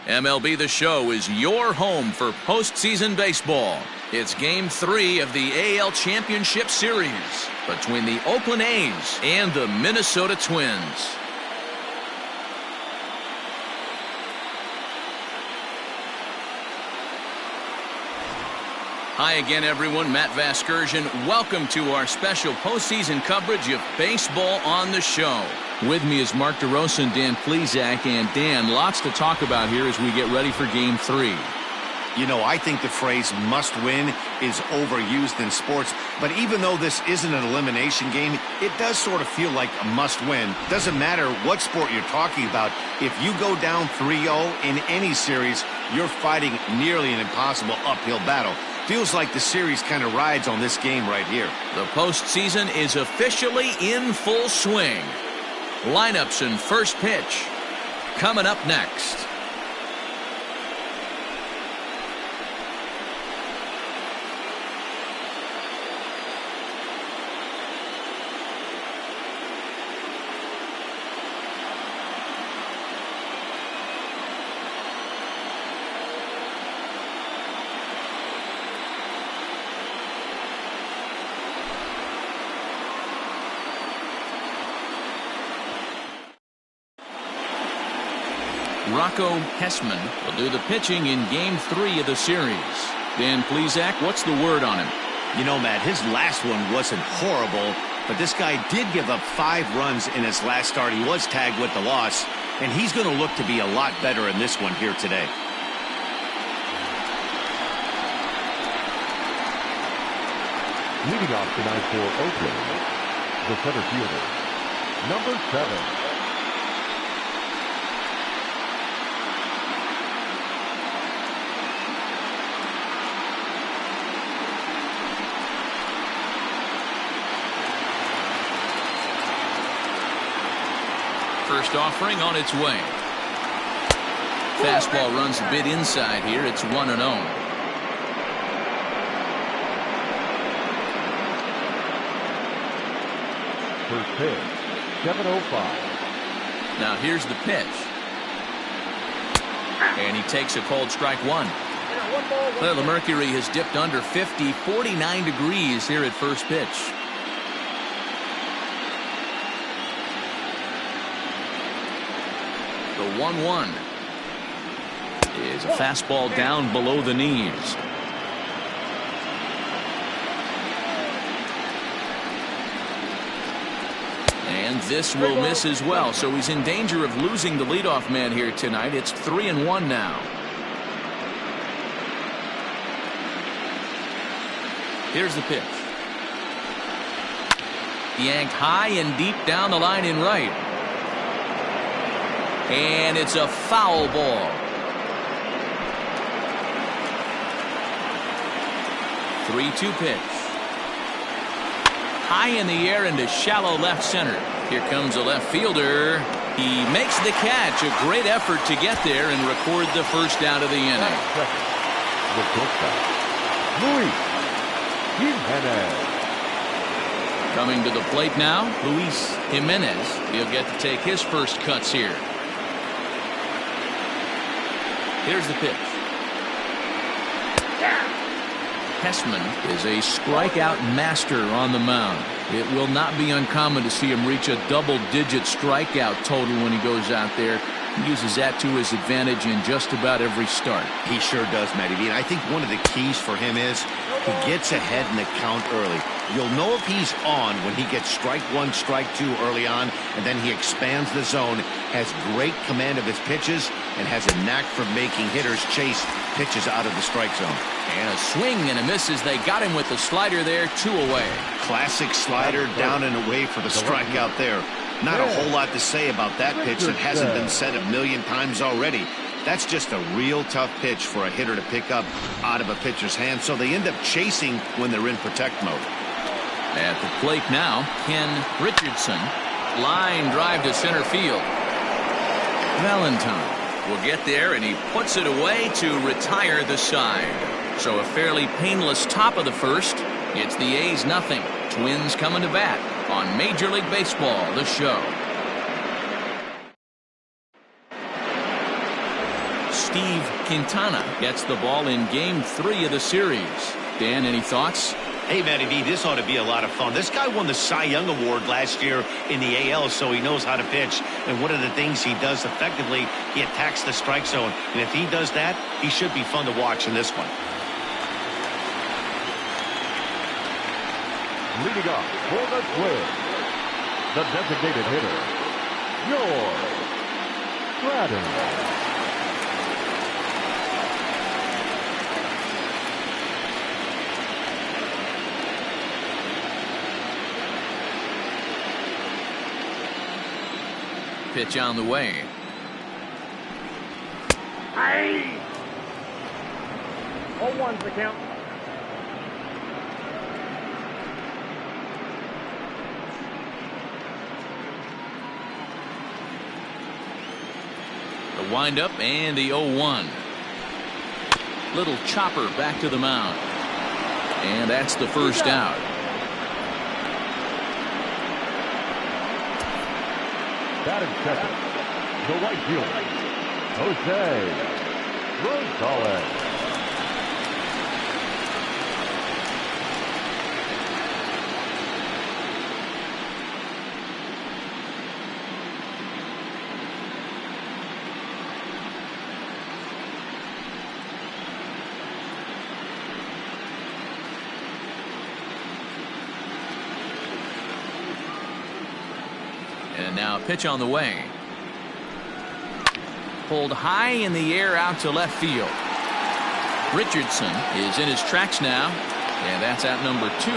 MLB The Show is your home for postseason baseball. It's Game 3 of the AL Championship Series between the Oakland A's and the Minnesota Twins. Hi again, everyone. Matt Vasgersian. Welcome to our special postseason coverage of Baseball on the Show. With me is Mark DeRosa and Dan Plesac. And Dan, lots to talk about here as we get ready for Game 3. You know, I think the phrase must win is overused in sports, but even though this isn't an elimination game, it does sort of feel like a must win. Doesn't matter what sport you're talking about. If you go down 3-0 in any series, you're fighting nearly an impossible uphill battle. Feels like the series kind of rides on this game right here. The postseason is officially in full swing. Lineups and first pitch coming up next. Rocco Hessman will do the pitching in Game 3 of the series. Dan Plesac, what's the word on him? You know, Matt, his last one wasn't horrible, but this guy did give up 5 runs in his last start. He was tagged with the loss, and he's going to look to be a lot better in this one here today. Leading off tonight for Oakland, the center fielder, number 7. First offering on its way. Fastball runs a bit inside here. It's 1-0. First pitch, 7:05. Now here's the pitch. And he takes a cold strike one. Well, the mercury has dipped under 50, 49 degrees here at first pitch. The 1-1 is a fastball down below the knees. And this will miss as well, so he's in danger of losing the leadoff man here tonight. It's 3-1 now. Here's the pitch. Yanked high and deep down the line in right. And it's a foul ball. 3-2 pitch. High in the air into shallow left center. Here comes a left fielder. He makes the catch. A great effort to get there and record the first out of the inning. Luis Jimenez. Coming to the plate now, Luis Jimenez. He'll get to take his first cuts here. Here's the pitch. Hessman is a strikeout master on the mound. It will not be uncommon to see him reach a double-digit strikeout total when he goes out there. He uses that to his advantage in just about every start. He sure does, Matty B. And I think one of the keys for him is he gets ahead in the count early. You'll know if he's on when he gets strike 1, strike 2 early on, and then he expands the zone, has great command of his pitches, and has a knack for making hitters chase pitches out of the strike zone. And a swing and a miss as they got him with the slider there, 2 away. Classic slider down and away for the strikeout there. Not a whole lot to say about that pitch that hasn't been said a million times already. That's just a real tough pitch for a hitter to pick up out of a pitcher's hand, so they end up chasing when they're in protect mode. At the plate now, Ken Richardson. Line drive to center field. Valentine will get there, and he puts it away to retire the side. So a fairly painless top of the first. It's the A's nothing. Twins coming to bat on Major League Baseball, the show. Steve Quintana gets the ball in Game 3 of the series. Dan, any thoughts? Hey, Matty B, this ought to be a lot of fun. This guy won the Cy Young Award last year in the AL, so he knows how to pitch. And one of the things he does effectively, he attacks the strike zone. And if he does that, he should be fun to watch in this one. Leading off for the Twins, the designated hitter, George Stratton. Pitch on the way. Hey! 0-1's the count. The windup and the 0-1. Little chopper back to the mound. And that's the first out. Batting second, the right fielder, Jose Rosales. And now a pitch on the way. Pulled high in the air out to left field. Richardson is in his tracks now, and that's out number 2.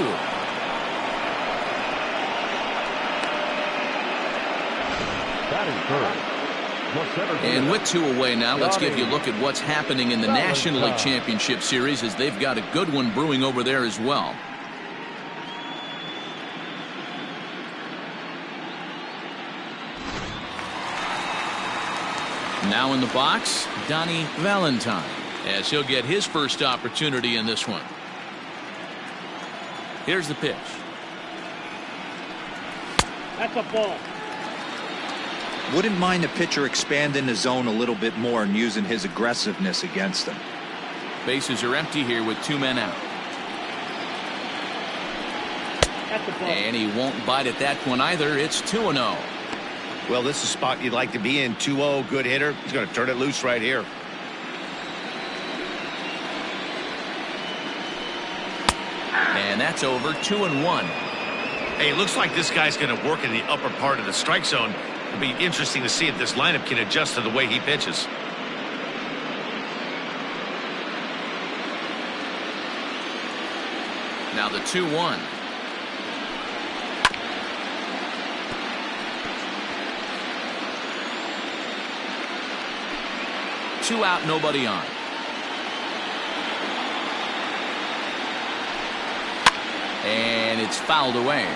And with 2 away now, let's give you a look at what's happening in the National League Championship Series, as they've got a good one brewing over there as well. Now in the box, Donnie Valentine, as he'll get his first opportunity in this one. Here's the pitch. That's a ball. Wouldn't mind the pitcher expanding the zone a little bit more and using his aggressiveness against them. Bases are empty here with 2 men out. That's a ball. And he won't bite at that one either. It's 2-0. Well, this is a spot you'd like to be in. 2-0, good hitter. He's going to turn it loose right here. And that's over. 2-1. Hey, it looks like this guy's going to work in the upper part of the strike zone. It'll be interesting to see if this lineup can adjust to the way he pitches. Now the 2-1. Two out, nobody on. And it's fouled away.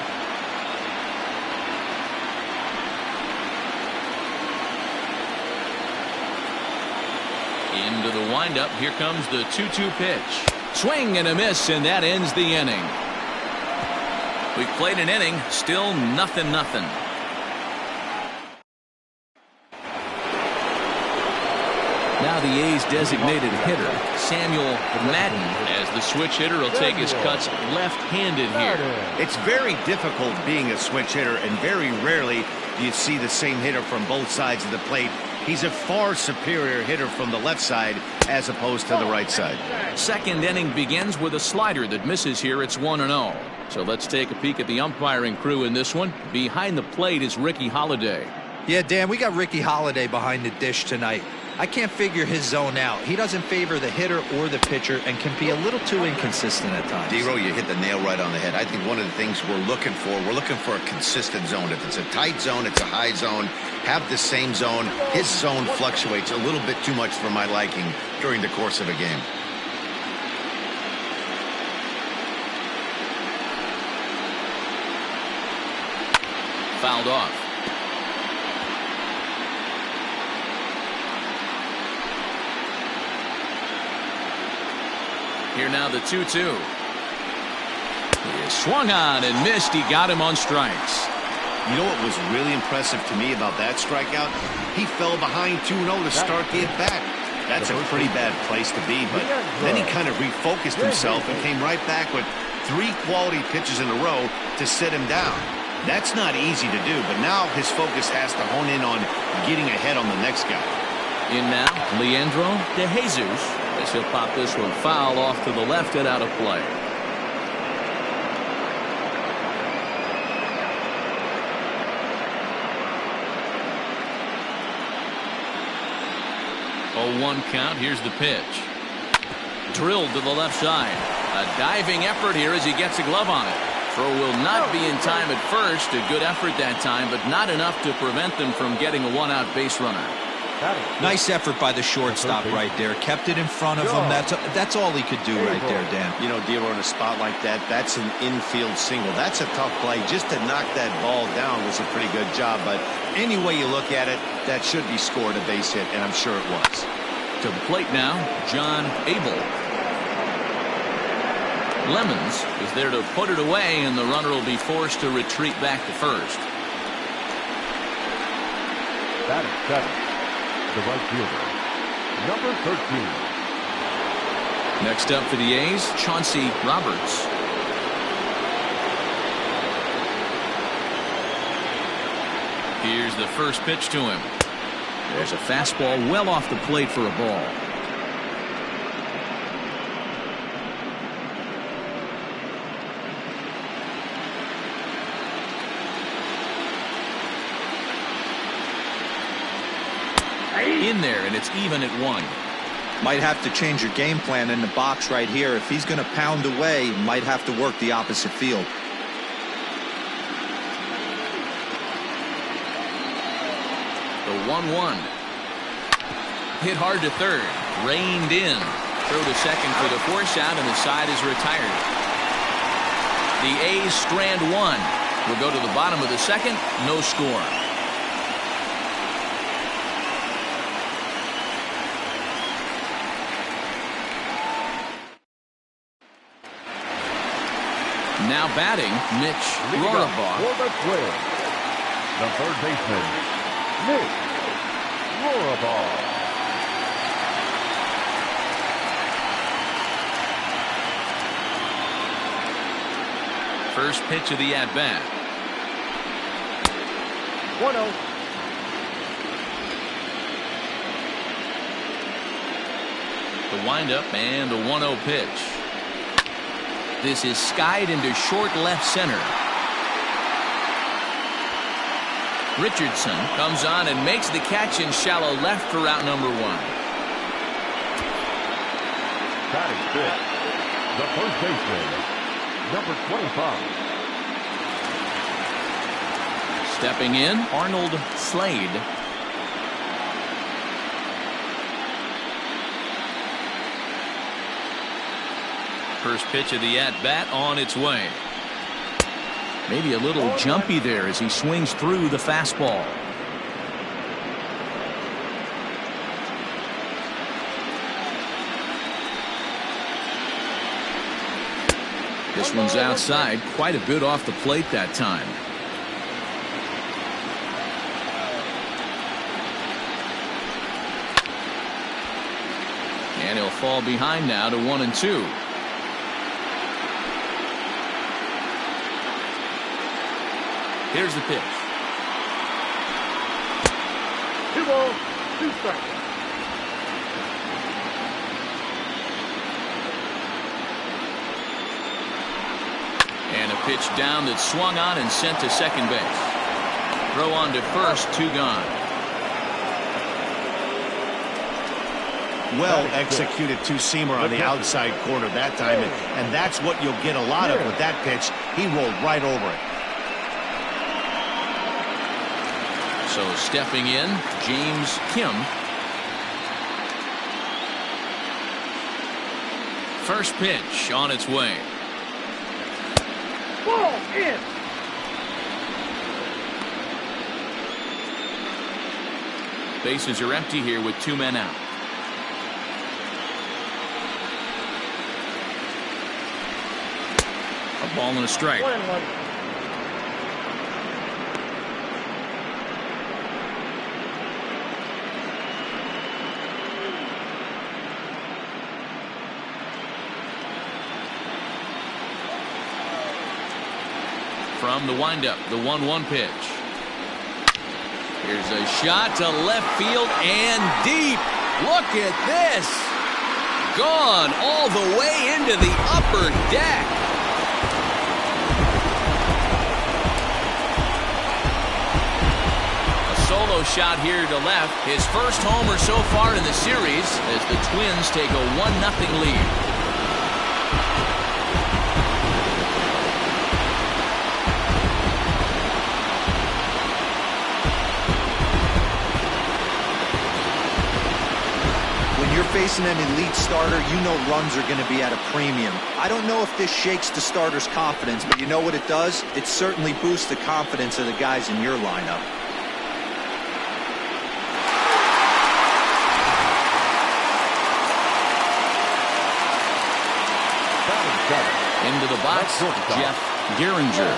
Into the windup. Here comes the 2-2 pitch. Swing and a miss, and that ends the inning. We've played an inning, still 0-0. Now the A's designated hitter, Samuel Madden, as the switch hitter will take his cuts left-handed here. It's very difficult being a switch hitter, and very rarely do you see the same hitter from both sides of the plate. He's a far superior hitter from the left side as opposed to the right side. Second inning begins with a slider that misses here. It's 1-0. So let's take a peek at the umpiring crew in this one. Behind the plate is Ricky Holiday. Yeah, Dan, we got Ricky Holiday behind the dish tonight. I can't figure his zone out. He doesn't favor the hitter or the pitcher and can be a little too inconsistent at times. D-Row, you hit the nail right on the head. I think one of the things we're looking for a consistent zone. If it's a tight zone, it's a high zone. Have the same zone. His zone fluctuates a little bit too much for my liking during the course of a game. Fouled off. Here now the 2-2. He swung on and missed. He got him on strikes. You know what was really impressive to me about that strikeout? He fell behind 2-0 to start the at-bat. That's a pretty bad place to be, but then he kind of refocused himself and came right back with 3 quality pitches in a row to sit him down. That's not easy to do, but now his focus has to hone in on getting ahead on the next guy. In now, Leandro De Jesus, as he'll pop this one foul off to the left and out of play. Oh, 1 count. Here's the pitch. Drilled to the left side. A diving effort here as he gets a glove on it. Throw will not be in time at first. A good effort that time, but not enough to prevent them from getting a 1-out base runner. Nice effort by the shortstop right there. Kept it in front of him. That's all he could do right there, Dan. You know, D'Lo, in a spot like that, that's an infield single. That's a tough play. Just to knock that ball down was a pretty good job. But any way you look at it, that should be scored a base hit, and I'm sure it was. To the plate now, John Abel. Lemons is there to put it away, and the runner will be forced to retreat back to first. That is 7. The right fielder, number 13. Next up for the A's, Chauncey Roberts. Here's the first pitch to him. There's a fastball well off the plate for a ball. In there, and it's even at 1. Might have to change your game plan in the box right here. If he's going to pound away, might have to work the opposite field. The 1-1. Hit hard to third. Reined in. Throw to second for the force out, and the side is retired. The A's strand 1. We'll go to the bottom of the second. No score. Now batting, Mitch Rorabaugh. For the Twins, the third baseman, Mitch Rorabaugh. First pitch of the at-bat. 1-0. The windup and the 1-0 pitch. This is skied into short left center. Richardson comes on and makes the catch in shallow left for out number 1. Batting fifth, the first baseman, number 25. Stepping in, Arnold Slade. First pitch of the at-bat on its way. Maybe a little jumpy there as he swings through the fastball. This one's outside, quite a bit off the plate that time. And he'll fall behind now to 1-2. Here's the pitch. 2 balls, 2 strikes. And a pitch down that's swung on and sent to second base. Throw on to first, 2 gone. Well executed two-seamer on the outside corner that time, and that's what you'll get a lot of with that pitch. He rolled right over it. So stepping in, James Kim. First pitch on its way. Ball in. Bases are empty here with 2 men out. A ball and a strike. 1-1. From the windup, the 1-1 pitch. Here's a shot to left field and deep. Look at this. Gone all the way into the upper deck. A solo shot here to left. His first homer so far in the series as the Twins take a 1-0 lead. Facing an elite starter, you know runs are going to be at a premium. I don't know if this shakes the starter's confidence, but you know what it does? It certainly boosts the confidence of the guys in your lineup. Into the box, Jeff Gehringer.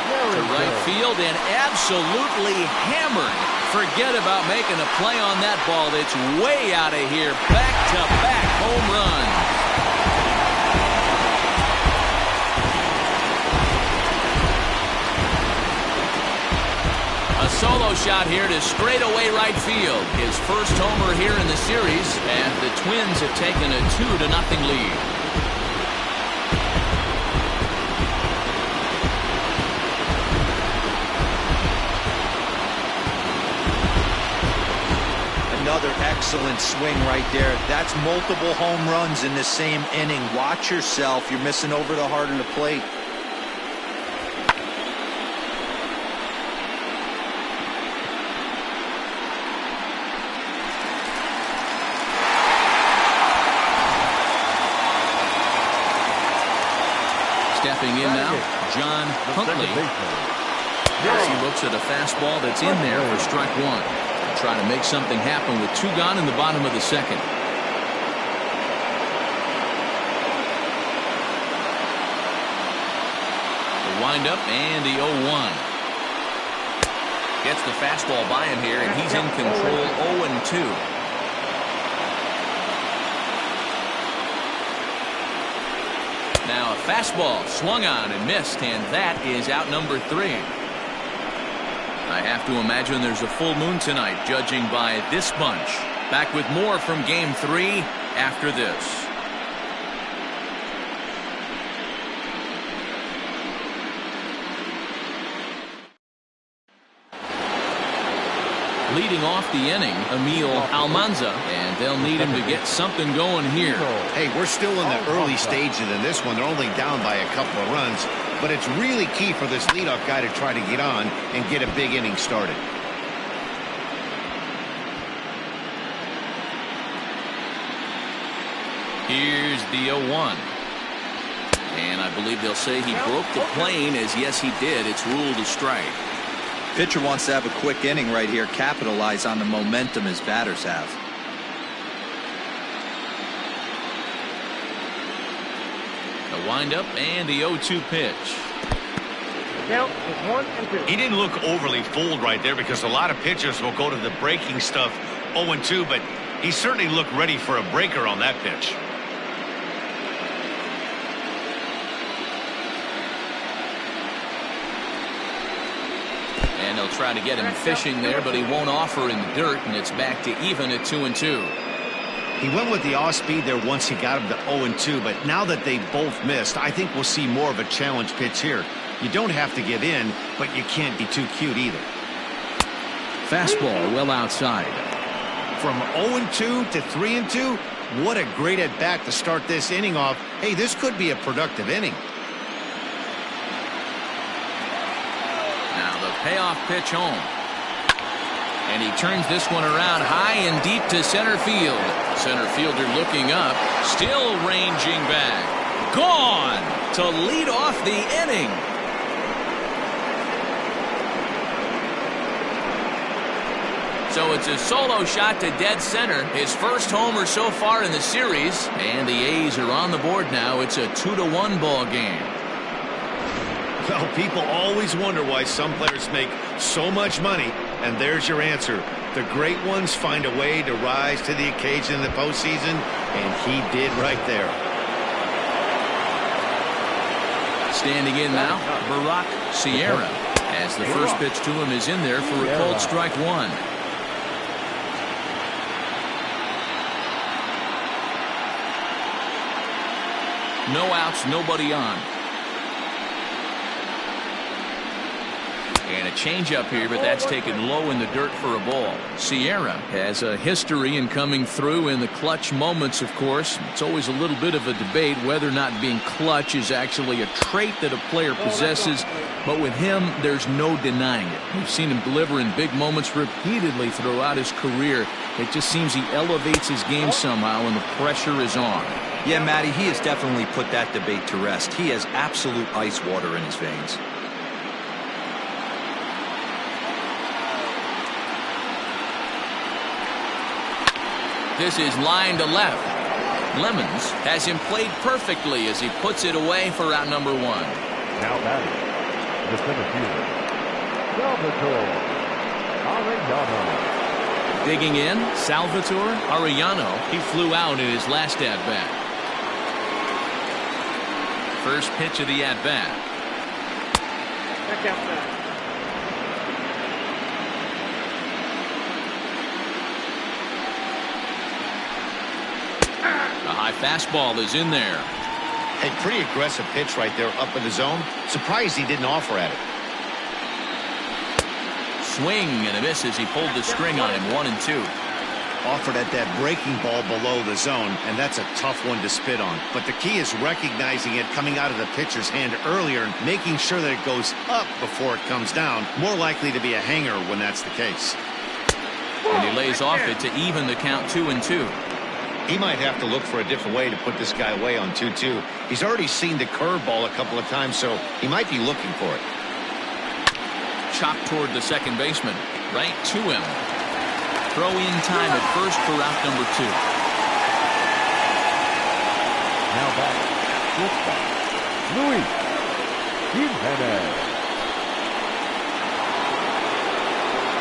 To right field and absolutely hammered. Forget about making a play on that ball. It's way out of here. Back-to-back home runs. A solo shot here to straightaway right field. His first homer here in the series, and the Twins have taken a 2-0 lead. Another excellent swing right there. That's multiple home runs in the same inning. Watch yourself. You're missing over the heart of the plate. Stepping in now, John Huntley. As he looks at a fastball that's in there for strike one. Trying to make something happen with 2 gone in the bottom of the second. The windup and the 0-1. Gets the fastball by him here, and he's in control. 0-2. Now a fastball swung on and missed, and that is out number 3. I have to imagine there's a full moon tonight, judging by this bunch. Back with more from Game 3 after this. Leading off the inning, Emil Almanza, and they'll need him to get something going here. Hey, we're still in the early stages in this one. They're only down by a couple of runs. But it's really key for this leadoff guy to try to get on and get a big inning started. Here's the 0-1. And I believe they'll say he broke the plane, as yes he did. It's ruled a strike. Pitcher wants to have a quick inning right here, capitalize on the momentum his batters have. The windup and the 0-2 pitch. Count is 1-2. He didn't look overly fooled right there because a lot of pitchers will go to the breaking stuff 0-2, but he certainly looked ready for a breaker on that pitch. And they'll try to get him fishing there, but he won't offer in the dirt, and it's back to even at 2-2. He went with the off speed there once he got him to 0-2, but now that they both missed, I think we'll see more of a challenge pitch here. You don't have to give in, but you can't be too cute either. Fastball well outside. From 0-2 to 3-2, what a great at-bat to start this inning off. Hey, this could be a productive inning. Now the payoff pitch home. And he turns this one around high and deep to center field. Center fielder looking up, still ranging back. Gone to lead off the inning. So it's a solo shot to dead center. His first homer so far in the series. And the A's are on the board now. It's a 2-1 ball game. Well, people always wonder why some players make so much money. And there's your answer. The great ones find a way to rise to the occasion in the postseason. And he did right there. Standing in now, Barack Sierra, as the first pitch to him is in there for a called strike one. No outs, nobody on. And a changeup here, but that's taken low in the dirt for a ball. Sierra has a history in coming through in the clutch moments, of course. It's always a little bit of a debate whether or not being clutch is actually a trait that a player possesses. But with him, there's no denying it. We've seen him deliver in big moments repeatedly throughout his career. It just seems he elevates his game somehow when the pressure is on. Yeah, Matty, he has definitely put that debate to rest. He has absolute ice water in his veins. This is line to left. Lemons has him played perfectly as he puts it away for out number one. Now batting, the center fielder, Salvatore Arellano. Digging in, Salvatore Arellano. He flew out in his last at-bat. First pitch of the at-bat. Back outside. A high fastball is in there. A pretty aggressive pitch right there up in the zone. Surprised he didn't offer at it. Swing and a miss as he pulled the string on him. 1-2. Offered at that breaking ball below the zone, and that's a tough one to spit on. But the key is recognizing it coming out of the pitcher's hand earlier and making sure that it goes up before it comes down. More likely to be a hanger when that's the case. And he lays off it to even the count 2-2. He might have to look for a different way to put this guy away on 2-2. He's already seen the curveball a couple of times, so he might be looking for it. Chopped toward the second baseman. Right to him. Throw in time at first for out number two. Now back, shortstop, Luis Jimenez.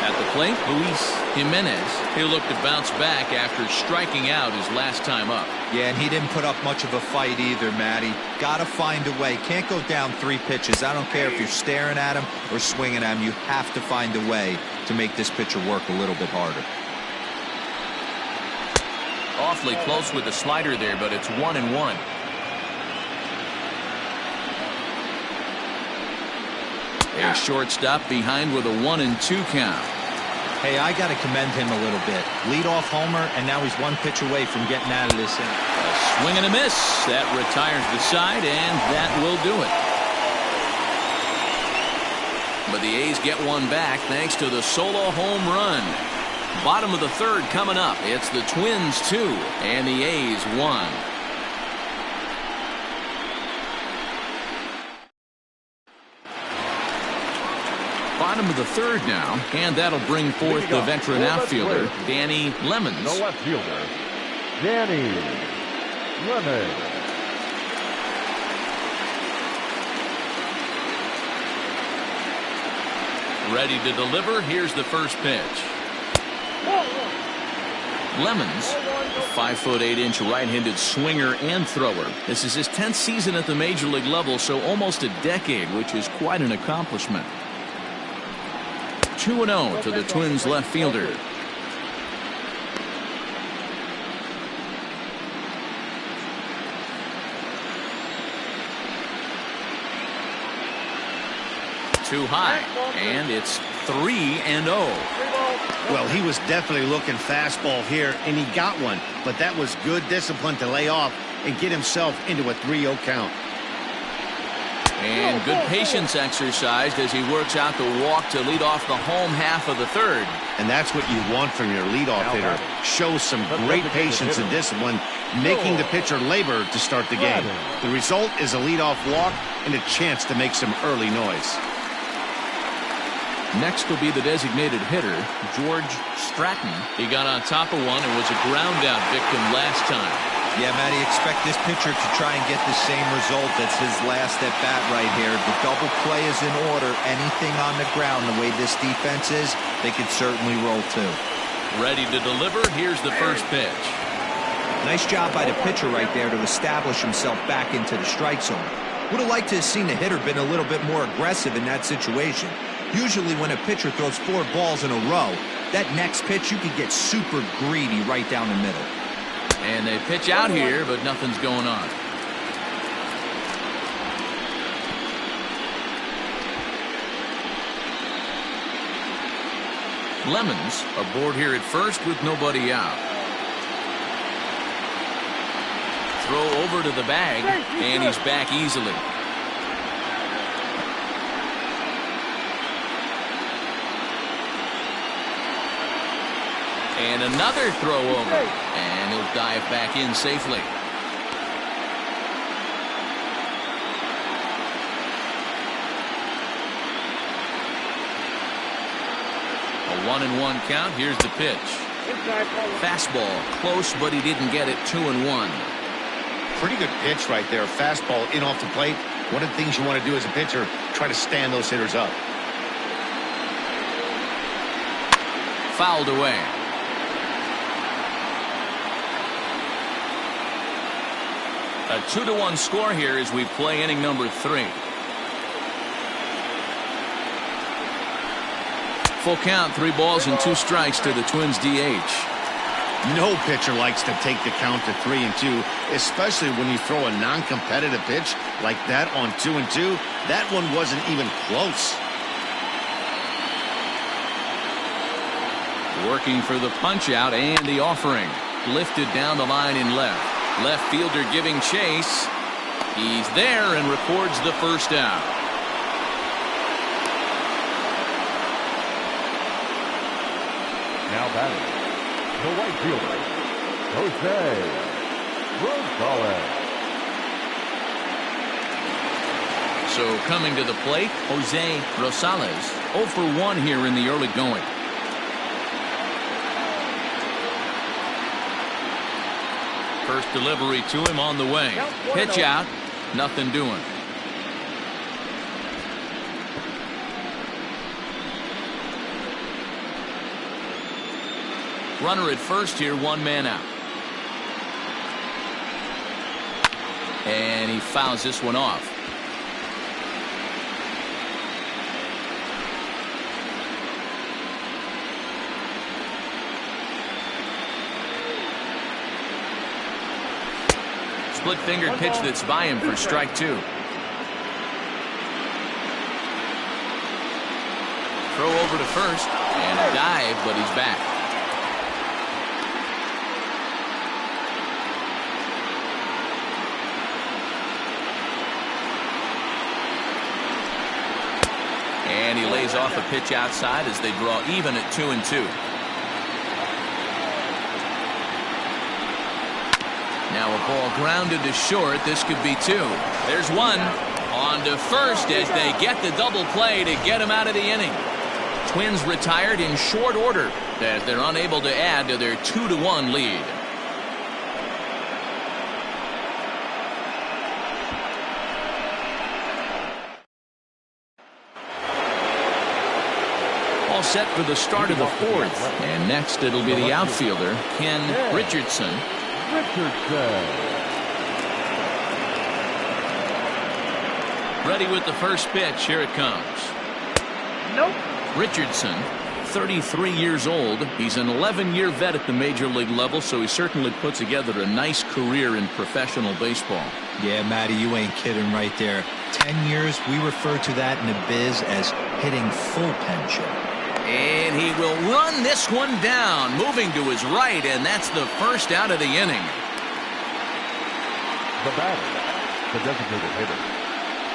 At the plate, Luis Jimenez. He'll look to bounce back after striking out his last time up. Yeah, and he didn't put up much of a fight either, Matty. Gotta find a way. Can't go down 3 pitches. I don't care if you're staring at him or swinging at him. You have to find a way to make this pitcher work a little bit harder. Awfully close with the slider there, but it's 1-1. A shortstop behind with a 1-2 count. Hey, I got to commend him a little bit. Leadoff homer, and now he's 1 pitch away from getting out of this inning. A swing and a miss. That retires the side, and that will do it. But the A's get one back thanks to the solo home run. Bottom of the third coming up. It's the Twins 2 and the A's 1. Bottom of the third now, and that'll bring forth the veteran outfielder, Danny Lemons. The left fielder, Danny Lemons. Ready to deliver. Here's the first pitch. Lemons, a 5'8" right-handed swinger and thrower. This is his 10th season at the major league level, so almost a decade, which is quite an accomplishment. 2-0 to the Twins left fielder. Too high, and it's 3-0. Well, he was definitely looking fastball here, and he got one. But that was good discipline to lay off and get himself into a 3-0 count. And good patience exercised as he works out the walk to lead off the home half of the third. And that's what you want from your leadoff hitter. Show some great patience and discipline, making the pitcher labor to start the game. The result is a leadoff walk and a chance to make some early noise. Next will be the designated hitter, George Stratton. He got on top of one and was a ground-out victim last time. Yeah, Matty, expect this pitcher to try and get the same result. That's his last at-bat right here. The double play is in order. Anything on the ground, the way this defense is, they could certainly roll too. Ready to deliver. Here's the first pitch. Nice job by the pitcher right there to establish himself back into the strike zone. Would have liked to have seen the hitter been a little bit more aggressive in that situation. Usually when a pitcher throws 4 balls in a row, that next pitch you could get super greedy right down the middle. And they pitch out here, but nothing's going on. Lemons aboard here at first with nobody out. Throw over to the bag, and he's back easily. And another throw over, and he'll dive back in safely. A 1-1 count. Here's the pitch. Fastball close, but he didn't get it. 2-1. Pretty good pitch right there. Fastball in off the plate. One of the things you want to do as a pitcher, try to stand those hitters up. Fouled away. A 2-1 score here as we play inning number 3. Full count, 3 balls and 2 strikes to the Twins DH. No pitcher likes to take the count to 3-2, especially when you throw a non-competitive pitch like that on 2-2. That one wasn't even close. Working for the punch out and the offering. Lifted down the line in left. Left fielder giving chase. He's there and records the first out. Now batting, the right fielder, Jose Rosales. So coming to the plate, Jose Rosales. 0 for 1 here in the early going. First delivery to him on the way. Pitch out. Nothing doing. Runner at first here, 1 man out. And he fouls this one off. Split-fingered pitch that's by him for strike 2. Throw over to first and a dive, but he's back. And he lays off a pitch outside as they draw even at 2-2. Now a ball grounded to short. This could be 2. There's 1. On to first as they get the double play to get him out of the inning. Twins retired in short order as they're unable to add to their 2-1 lead. All set for the start of the 4th. And next it'll be the outfielder, Ken Richardson. Ready with the first pitch. Here it comes. Nope. Richardson, 33 years old. He's an 11-year vet at the major league level, so he certainly put together a nice career in professional baseball. Yeah, Matty, you ain't kidding right there. 10 years, we refer to that in the biz as hitting full pension. And he will run this one down, moving to his right, and that's the first out of the inning. The batter, the designated hitter,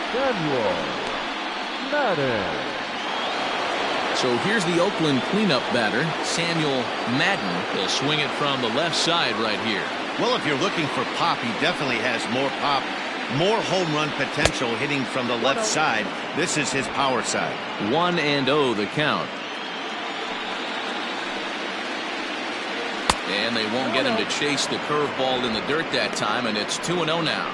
Samuel Madden. So here's the Oakland cleanup batter, Samuel Madden. He'll swing it from the left side right here. Well, if you're looking for pop, he definitely has more pop, more home run potential hitting from the left side. This is his power side. 1-0 the count. And they won't get him to chase the curveball in the dirt that time, and it's 2-0 now.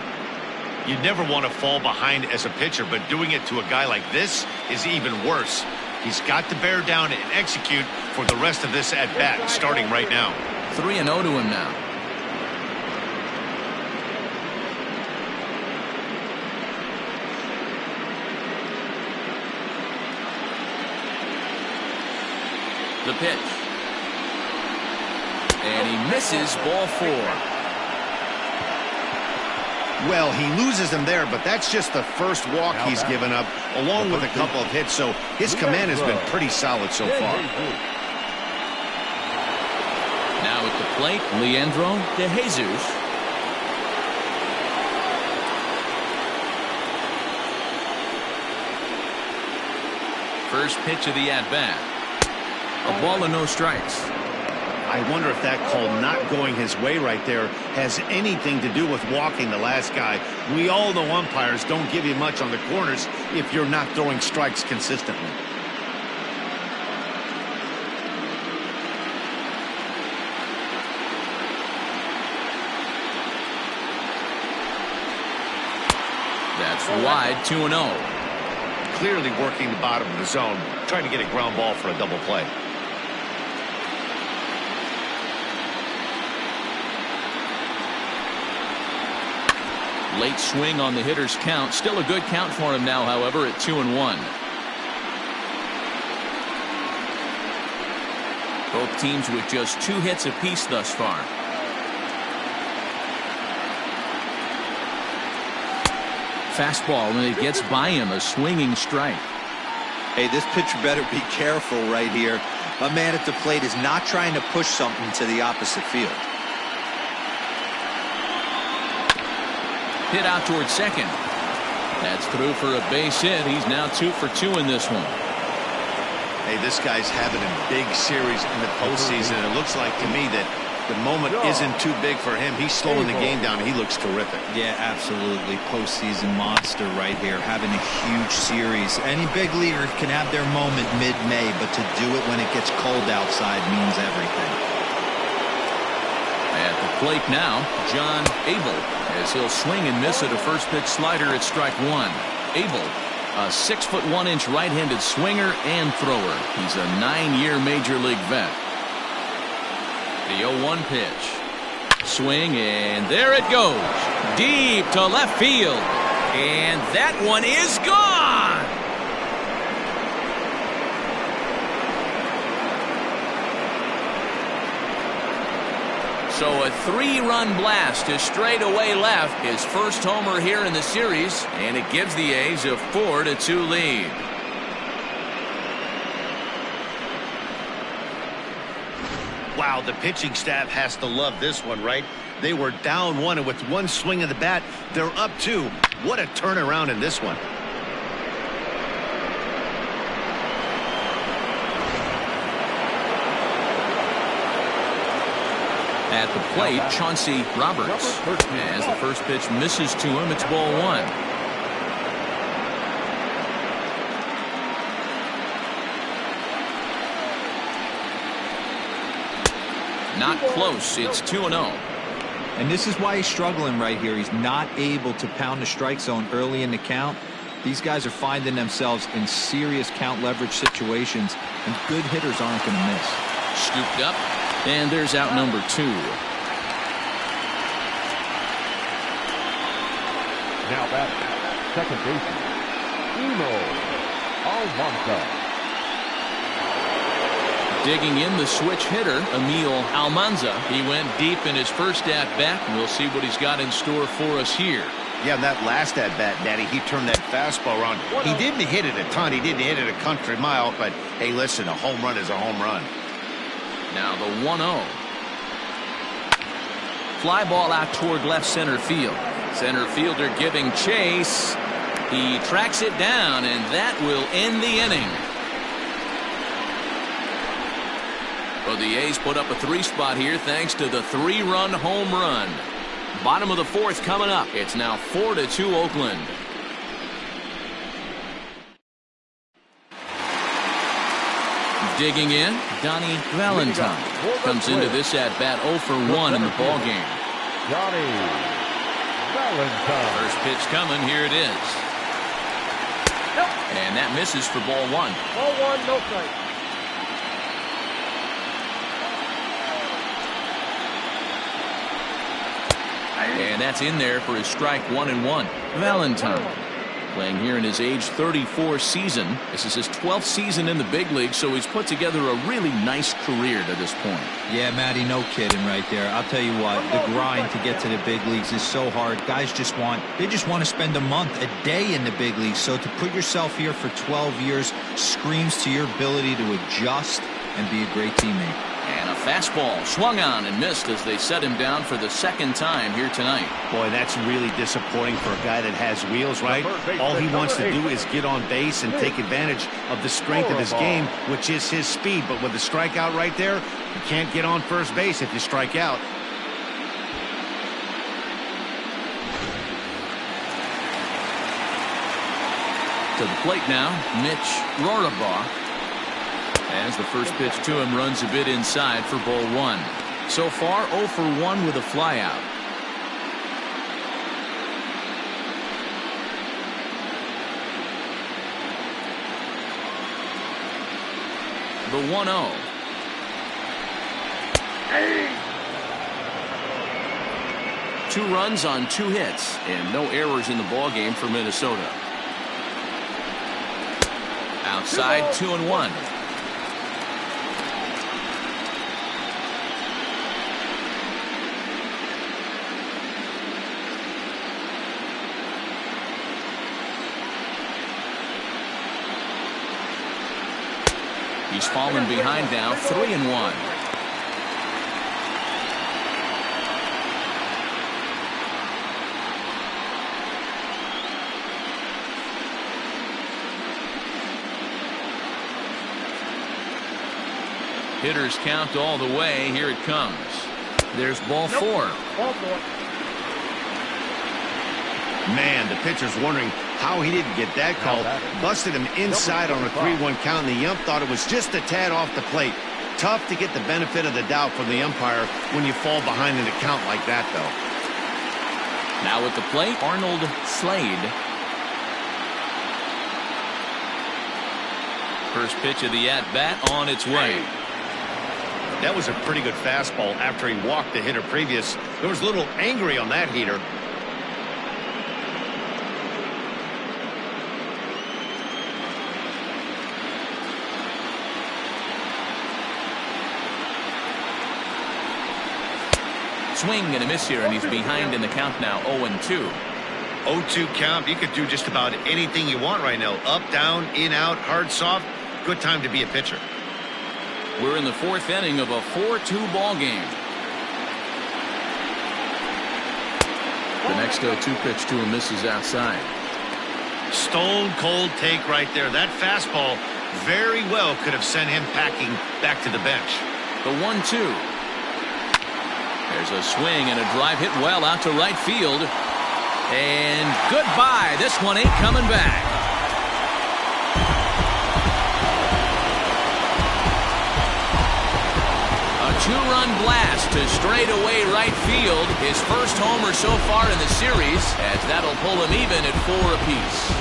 You never want to fall behind as a pitcher, but doing it to a guy like this is even worse. He's got to bear down and execute for the rest of this at-bat, starting right now. 3-0 to him now. The pitch. And he misses ball 4. Well, he loses him there, but that's just the first walk he's given up, along with a couple of hits, so his command has been pretty solid so far. Now at the plate, Leandro De Jesus. First pitch of the at-bat. A ball and no strikes. I wonder if that call not going his way right there has anything to do with walking the last guy. We all know umpires don't give you much on the corners if you're not throwing strikes consistently. That's wide, 2-0. Clearly working the bottom of the zone, trying to get a ground ball for a double play. Late swing on the hitter's count. Still a good count for him now, however, at 2-1. Both teams with just 2 hits apiece thus far. Fastball, when it gets by him, a swinging strike. Hey, this pitcher better be careful right here. A man at the plate is not trying to push something to the opposite field. Hit out towards second. That's through for a base hit. He's now 2 for 2 in this one. Hey, this guy's having a big series in the postseason. It looks like to me that the moment isn't too big for him. He's slowing the game down. He looks terrific. Yeah, absolutely. Postseason monster right here, having a huge series. Any big leaguer can have their moment mid-May, but to do it when it gets cold outside means everything. At the plate now, John Abel, as he'll swing and miss at a first pitch slider at strike 1. Abel, a 6'1" right-handed swinger and thrower. He's a 9-year major league vet. The 0-1 pitch. Swing, and there it goes. Deep to left field. And that one is gone. So a 3-run blast to straightaway left. His first homer here in the series, and it gives the A's a 4-2 lead. Wow, the pitching staff has to love this one, right? They were down 1, and with one swing of the bat, they're up 2. What a turnaround in this one. At the plate, Chauncey Roberts. As the first pitch misses to him, it's ball 1. Not close. It's 2-0. And this is why he's struggling right here. He's not able to pound the strike zone early in the count. These guys are finding themselves in serious count leverage situations, and good hitters aren't going to miss. Scooped up, and there's out number 2. Now back, second baseman, In Oakland. Digging in, the switch hitter, Emil Almanza. He went deep in his first at-bat, and we'll see what he's got in store for us here. Yeah, that last at-bat, Daddy, he turned that fastball around. He didn't hit it a ton. He didn't hit it a country mile, but, hey, listen, a home run is a home run. Now the 1-0. Fly ball out toward left center field. Center fielder giving chase. He tracks it down, and that will end the inning. Well, the A's put up a 3 spot here thanks to the 3-run home run. Bottom of the 4th coming up. It's now 4-2 Oakland. Digging in, Donnie Valentine comes into this at bat 0 for 1 in the ball game. Donnie Valentine. First pitch coming. Here it is. And that misses for ball 1. Ball 1, no strike. And that's in there for his strike 1-1. Valentine. playing here in his age 34 season. This is his 12th season in the big league, so he's put together a really nice career to this point. Yeah, Matty, no kidding right there. I'll tell you what, the grind to get to the big leagues is so hard. Guys just want to spend a month, a day in the big leagues. So to put yourself here for 12 years screams to your ability to adjust and be a great teammate. And a fastball swung on and missed as they set him down for the second time here tonight. Boy, that's really disappointing for a guy that has wheels, right? All he wants to do is get on base and take advantage of the strength of his game, which is his speed. But with the strikeout right there, you can't get on first base if you strike out. To the plate now, Mitch Rohrabaugh. As the first pitch to him runs a bit inside for ball one. So far 0 for 1 with a flyout. The 1-0. Two runs on 2 hits and no errors in the ballgame for Minnesota. Outside 2-1. He's fallen behind now, 3-1. Hitters count all the way. Here it comes. There's ball 4. Ball 4. Man, the pitcher's wondering how he didn't get that call. Busted him inside on a 3-1 count, and the ump thought it was just a tad off the plate. Tough to get the benefit of the doubt from the umpire when you fall behind in a count like that, though. Now at the plate, Arnold Slade. First pitch of the at-bat on its way. That was a pretty good fastball after he walked the hitter previous. There was a little angry on that heater. Swing and a miss here, and he's behind in the count now, 0-2. 0-2 count. You could do just about anything you want right now. Up, down, in, out, hard, soft. Good time to be a pitcher. We're in the 4th inning of a 4-2 ball game. The next 0-2 pitch to him misses outside. Stone cold take right there. That fastball very well could have sent him packing back to the bench. The 1-2. There's a swing and a drive hit well out to right field. And goodbye. This one ain't coming back. A 2-run blast to straightaway right field. His first homer so far in the series, as that'll pull him even at 4 apiece.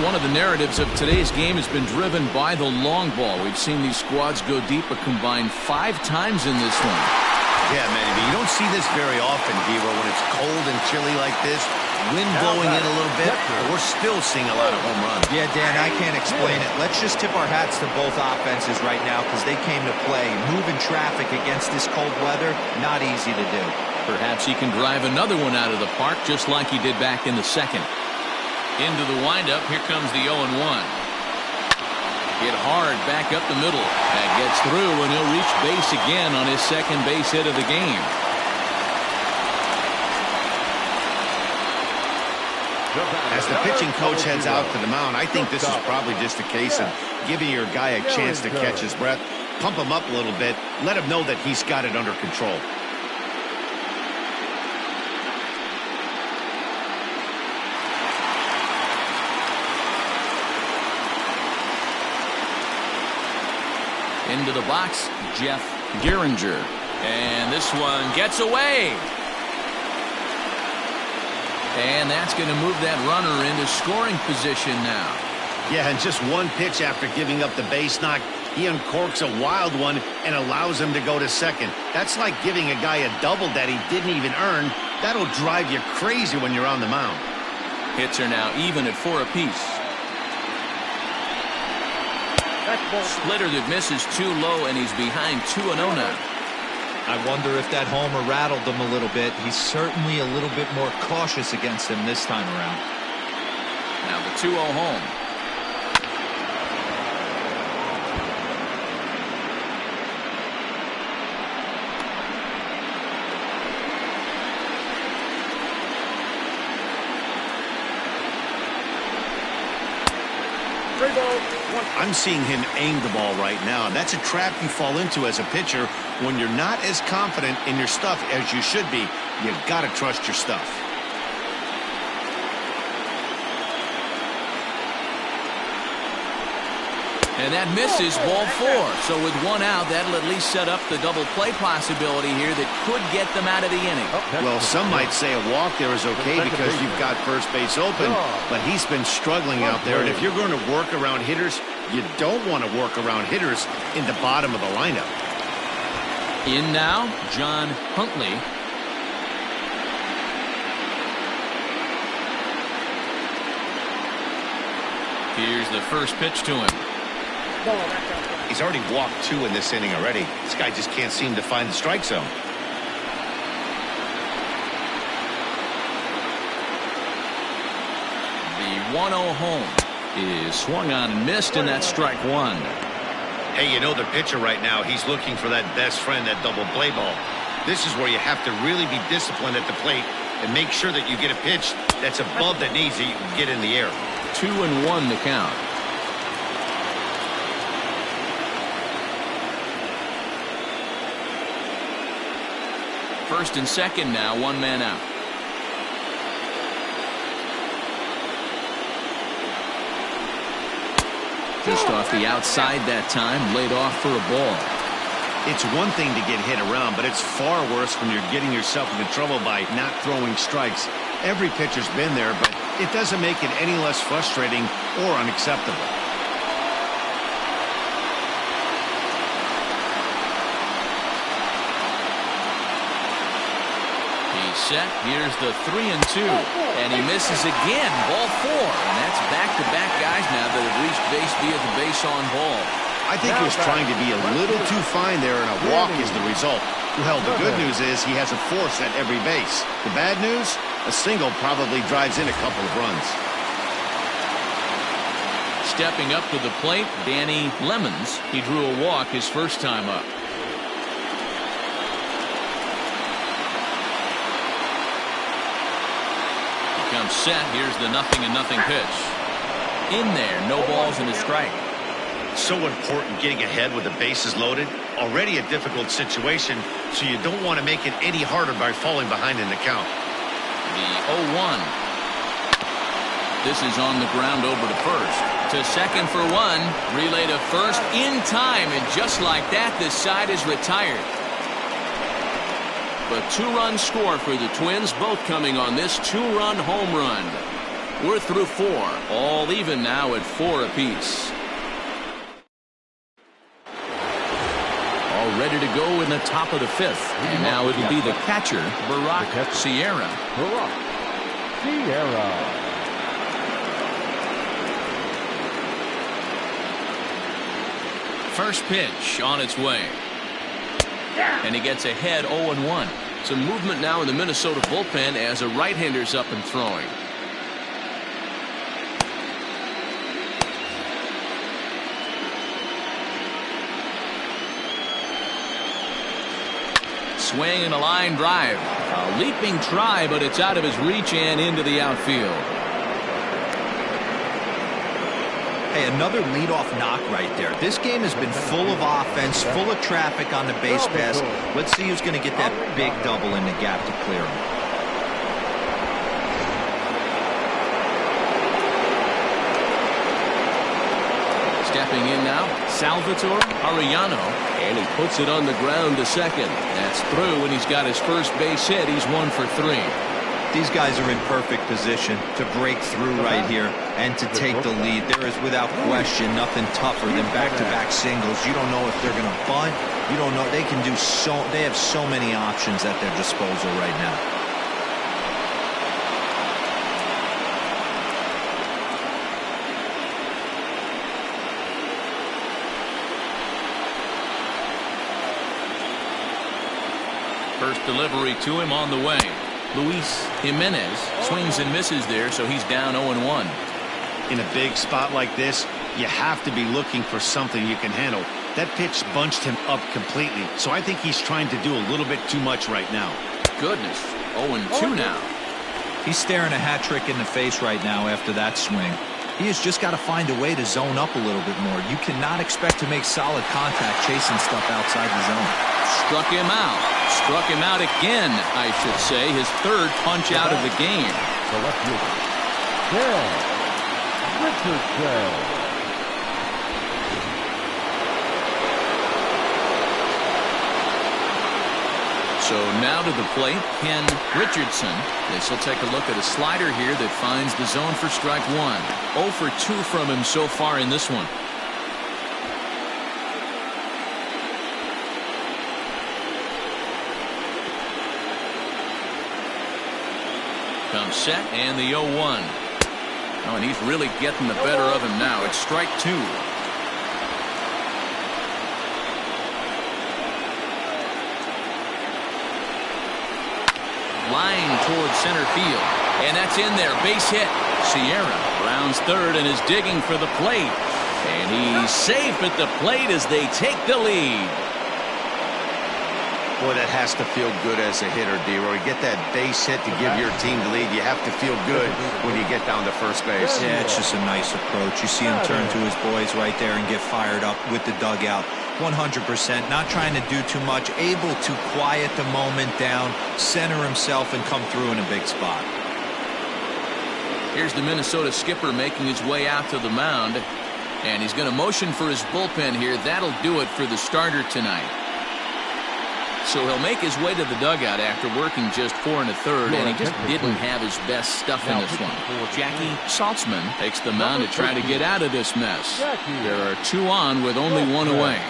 One of the narratives of today's game has been driven by the long ball. We've seen these squads go deep a combined 5 times in this one. Yeah, man, but you don't see this very often, Hero, when it's cold and chilly like this. Wind blowing in a little bit, but we're still seeing a lot of home runs. Yeah, Dan, I can't explain it. Let's just tip our hats to both offenses right now because they came to play. Moving traffic against this cold weather, not easy to do. Perhaps he can drive another one out of the park just like he did back in the second. Into the windup, here comes the 0-1. Hit hard back up the middle. That gets through, and he'll reach base again on his second base hit of the game. As the pitching coach heads out to the mound, I think this is probably just a case of giving your guy a chance to catch his breath, pump him up a little bit, let him know that he's got it under control. Into the box, Jeff Gehringer. And this one gets away. And that's going to move that runner into scoring position now. Yeah, and just one pitch after giving up the base knock, he uncorks a wild one and allows him to go to second. That's like giving a guy a double that he didn't even earn. That'll drive you crazy when you're on the mound. Hits are now even at 4 apiece. Splitter that misses too low, and he's behind 2-0 now. I wonder if that homer rattled him a little bit. He's certainly a little bit more cautious against him this time around. Now the 2-0 home. I'm seeing him aim the ball right now, and that's a trap you fall into as a pitcher when you're not as confident in your stuff as you should be. You got to trust your stuff. And that misses, ball 4. So with 1 out, that'll at least set up the double play possibility here that could get them out of the inning. Well, some might say a walk there is okay because you've got first base open, but he's been struggling out there. And if you're going to work around hitters, you don't want to work around hitters in the bottom of the lineup. In now, John Huntley. Here's the first pitch to him. He's already walked 2 in this inning already. This guy just can't seem to find the strike zone. The 1-0 home is swung on and missed, and that's strike 1. Hey, you know the pitcher right now, he's looking for that best friend, that double play ball. This is where you have to really be disciplined at the plate and make sure that you get a pitch that's above the knees that you can get in the air. 2-1 the count. First and second now, 1 man out. Just off the outside that time, laid off for a ball. It's one thing to get hit around, but it's far worse when you're getting yourself into trouble by not throwing strikes. Every pitcher's been there, but it doesn't make it any less frustrating or unacceptable. Set. Here's the 3-2, and he misses again. Ball 4, and that's back-to-back guys now that have reached base via the base on ball. I think he was trying to be a little too fine there, and a walk is the result. Well, the good news is he has a force at every base. The bad news, a single probably drives in a couple of runs. Stepping up to the plate, Danny Lemons. He drew a walk his first time up. Comes set. Here's the 0-0 pitch. In there, no balls and a strike. So important getting ahead with the bases loaded. Already a difficult situation, so you don't want to make it any harder by falling behind in the count. The 0-1. This is on the ground over to first. To second for 1. Relay to first in time, and just like that, this side is retired. A 2-run score for the Twins, both coming on this 2-run home run. We're through 4, all even now at 4 apiece. All ready to go in the top of the 5th. And now it'll be the catcher, Barack Sierra. First pitch on its way. And he gets ahead 0-1. Some movement now in the Minnesota bullpen as a right-hander's up and throwing. Swing and a line drive. A leaping try, but it's out of his reach and into the outfield. Hey, another leadoff knock right there. This game has been full of offense, full of traffic on the base pass. Let's see who's going to get that big double in the gap to clear him. Stepping in now, Salvatore Arellano, and he puts it on the ground to second. That's through, and he's got his first base hit. He's 1 for 3. These guys are in perfect position to break through right here and to take the lead. There is without question nothing tougher than back-to-back singles. You don't know if they're going to bunt. You don't know. They can do so. They have so many options at their disposal right now. First delivery to him on the way. Luis Jimenez swings and misses there, so he's down 0-1. In a big spot like this, you have to be looking for something you can handle. That pitch bunched him up completely, so I think he's trying to do a little bit too much right now. Goodness, 0-2 now. He's staring a hat trick in the face right now after that swing. He has just got to find a way to zone up a little bit more. You cannot expect to make solid contact chasing stuff outside the zone. Struck him out. Struck him out again, I should say. His third punch out of the game. The left fielder, Richardson. So now to the plate, Ken Richardson. This will take a look at a slider here that finds the zone for strike one. 0 for 2 from him so far in this one. Comes set and the 0-1. Oh, and he's really getting the better of him now. It's strike two. Line towards center field. And that's in there. Base hit. Sierra rounds third and is digging for the plate. And he's safe at the plate as they take the lead. Boy, that has to feel good as a hitter, D-Roy. Get that base hit to give your team the lead. You have to feel good when you get down to first base. Yeah, it's just a nice approach. You see him turn to his boys right there and get fired up with the dugout. 100%, not trying to do too much, able to quiet the moment down, center himself, and come through in a big spot. Here's the Minnesota skipper making his way out to the mound, and he's going to motion for his bullpen here. That'll do it for the starter tonight. So he'll make his way to the dugout after working just 4 1/3, and he just didn't have his best stuff in this one. Jackie Saltzman takes the mound to try to get out of this mess. There are 2 on with only 1 away.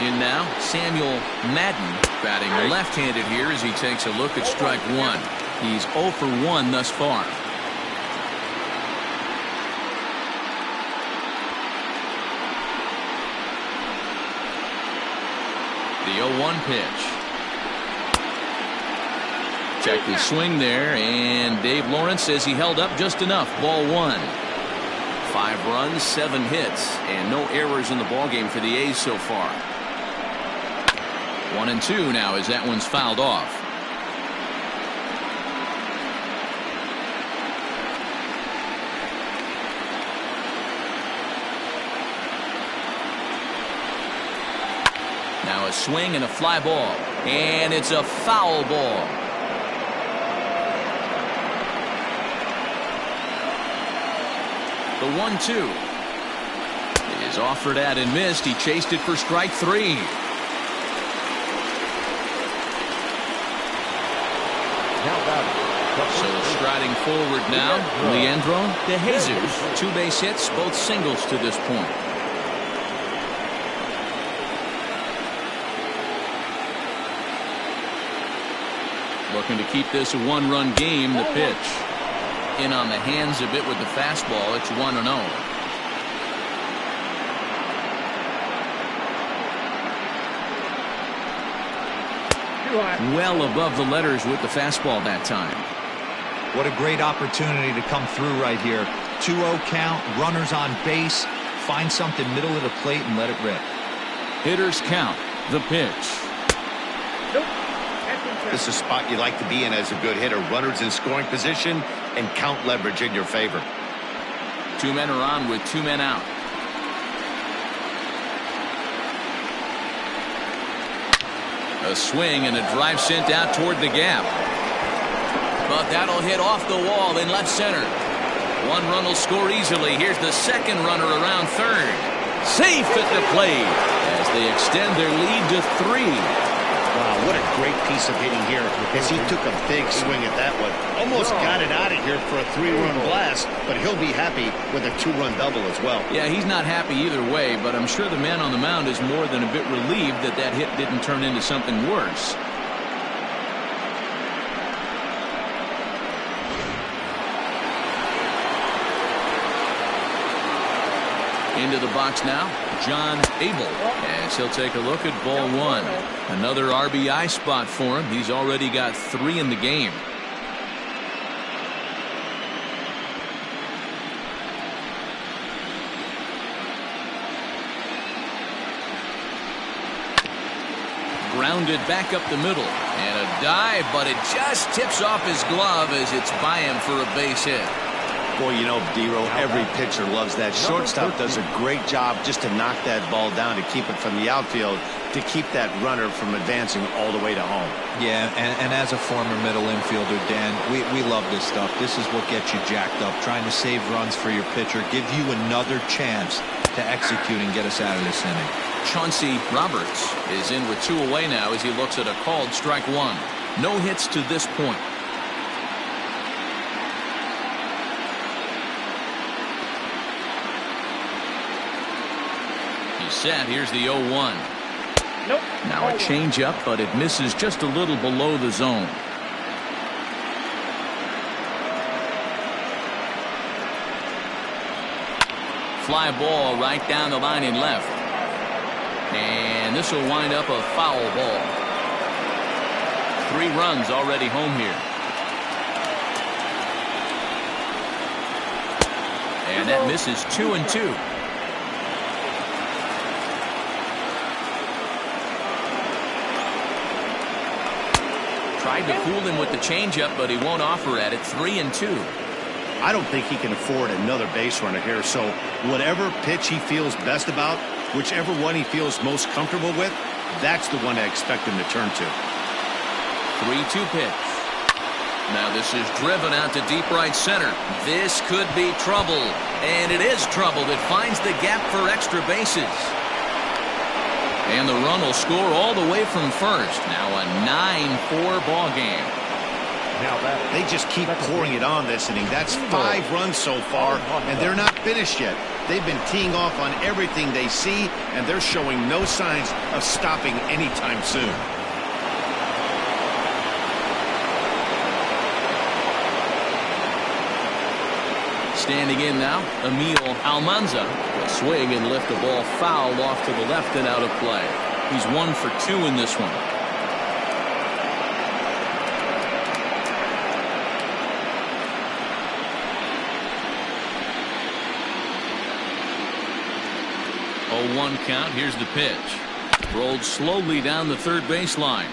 In now, Samuel Madden batting left-handed here as he takes a look at strike one. He's 0 for 1 thus far. The 0-1 pitch. Check the swing there, and Dave Lawrence says he held up just enough. Ball 1. 5 runs, 7 hits, and no errors in the ballgame for the A's so far. 1-2 now as that one's fouled off. Now a swing and a fly ball, and it's a foul ball. The 1-2 is offered at and missed. He chased it for strike 3. So striding forward now, Leandro De Jesus. 2 base hits, both singles to this point. Looking to keep this a 1-run game. The pitch in on the hands a bit with the fastball. It's 1-0. Well above the letters with the fastball that time. What a great opportunity to come through right here. 2-0 count, runners on base. Find something middle of the plate and let it rip. Hitters count. The pitch. This is a spot you like to be in as a good hitter. Runners in scoring position and count leverage in your favor. 2 men are on with 2 men out. A swing and a drive sent out toward the gap. but that'll hit off the wall in left center. One run will score easily. Here's the second runner around third. Safe at the plate as they extend their lead to 3. Wow, what a great piece of hitting here as he took a big swing at that one. Almost got it out of here for a 3-run blast, but he'll be happy with a 2-run double as well. Yeah, he's not happy either way, but I'm sure the man on the mound is more than a bit relieved that that hit didn't turn into something worse. Into the box now, John Abel, as he'll take a look at ball 1. Another RBI spot for him. He's already got 3 in the game. Grounded back up the middle, and a dive, but it just tips off his glove as it's by him for a base hit. Boy, you know, D-Row, every pitcher loves that. Shortstop does a great job just to knock that ball down, to keep it from the outfield, to keep that runner from advancing all the way to home. Yeah, and as a former middle infielder, Dan, we love this stuff. This is what gets you jacked up, trying to save runs for your pitcher, give you another chance to execute and get us out of this inning. Chauncey Roberts is in with 2 away now as he looks at a called strike 1. No hits to this point. Set. Here's the 0-1. Nope. Now a changeup, but it misses just a little below the zone. Fly ball right down the line in left. And this will wind up a foul ball. 3 runs already home here. And that misses 2-2. Tried to fool him with the changeup, but he won't offer at it. 3-2. I don't think he can afford another base runner here, so whatever pitch he feels best about, whichever one he feels most comfortable with, that's the one I expect him to turn to. 3-2 pitch. Now this is driven out to deep right center. This could be trouble, and it is trouble that finds the gap for extra bases. And the run will score all the way from first. Now a 9-4 ball game. They just keep pouring it on this inning. That's 5 runs so far, and they're not finished yet. They've been teeing off on everything they see, and they're showing no signs of stopping anytime soon. Standing in now, Emil Almanza will swing and lift the ball foul off to the left and out of play. He's 1 for 2 in this one. Oh, 1 count. Here's the pitch. Rolled slowly down the third baseline.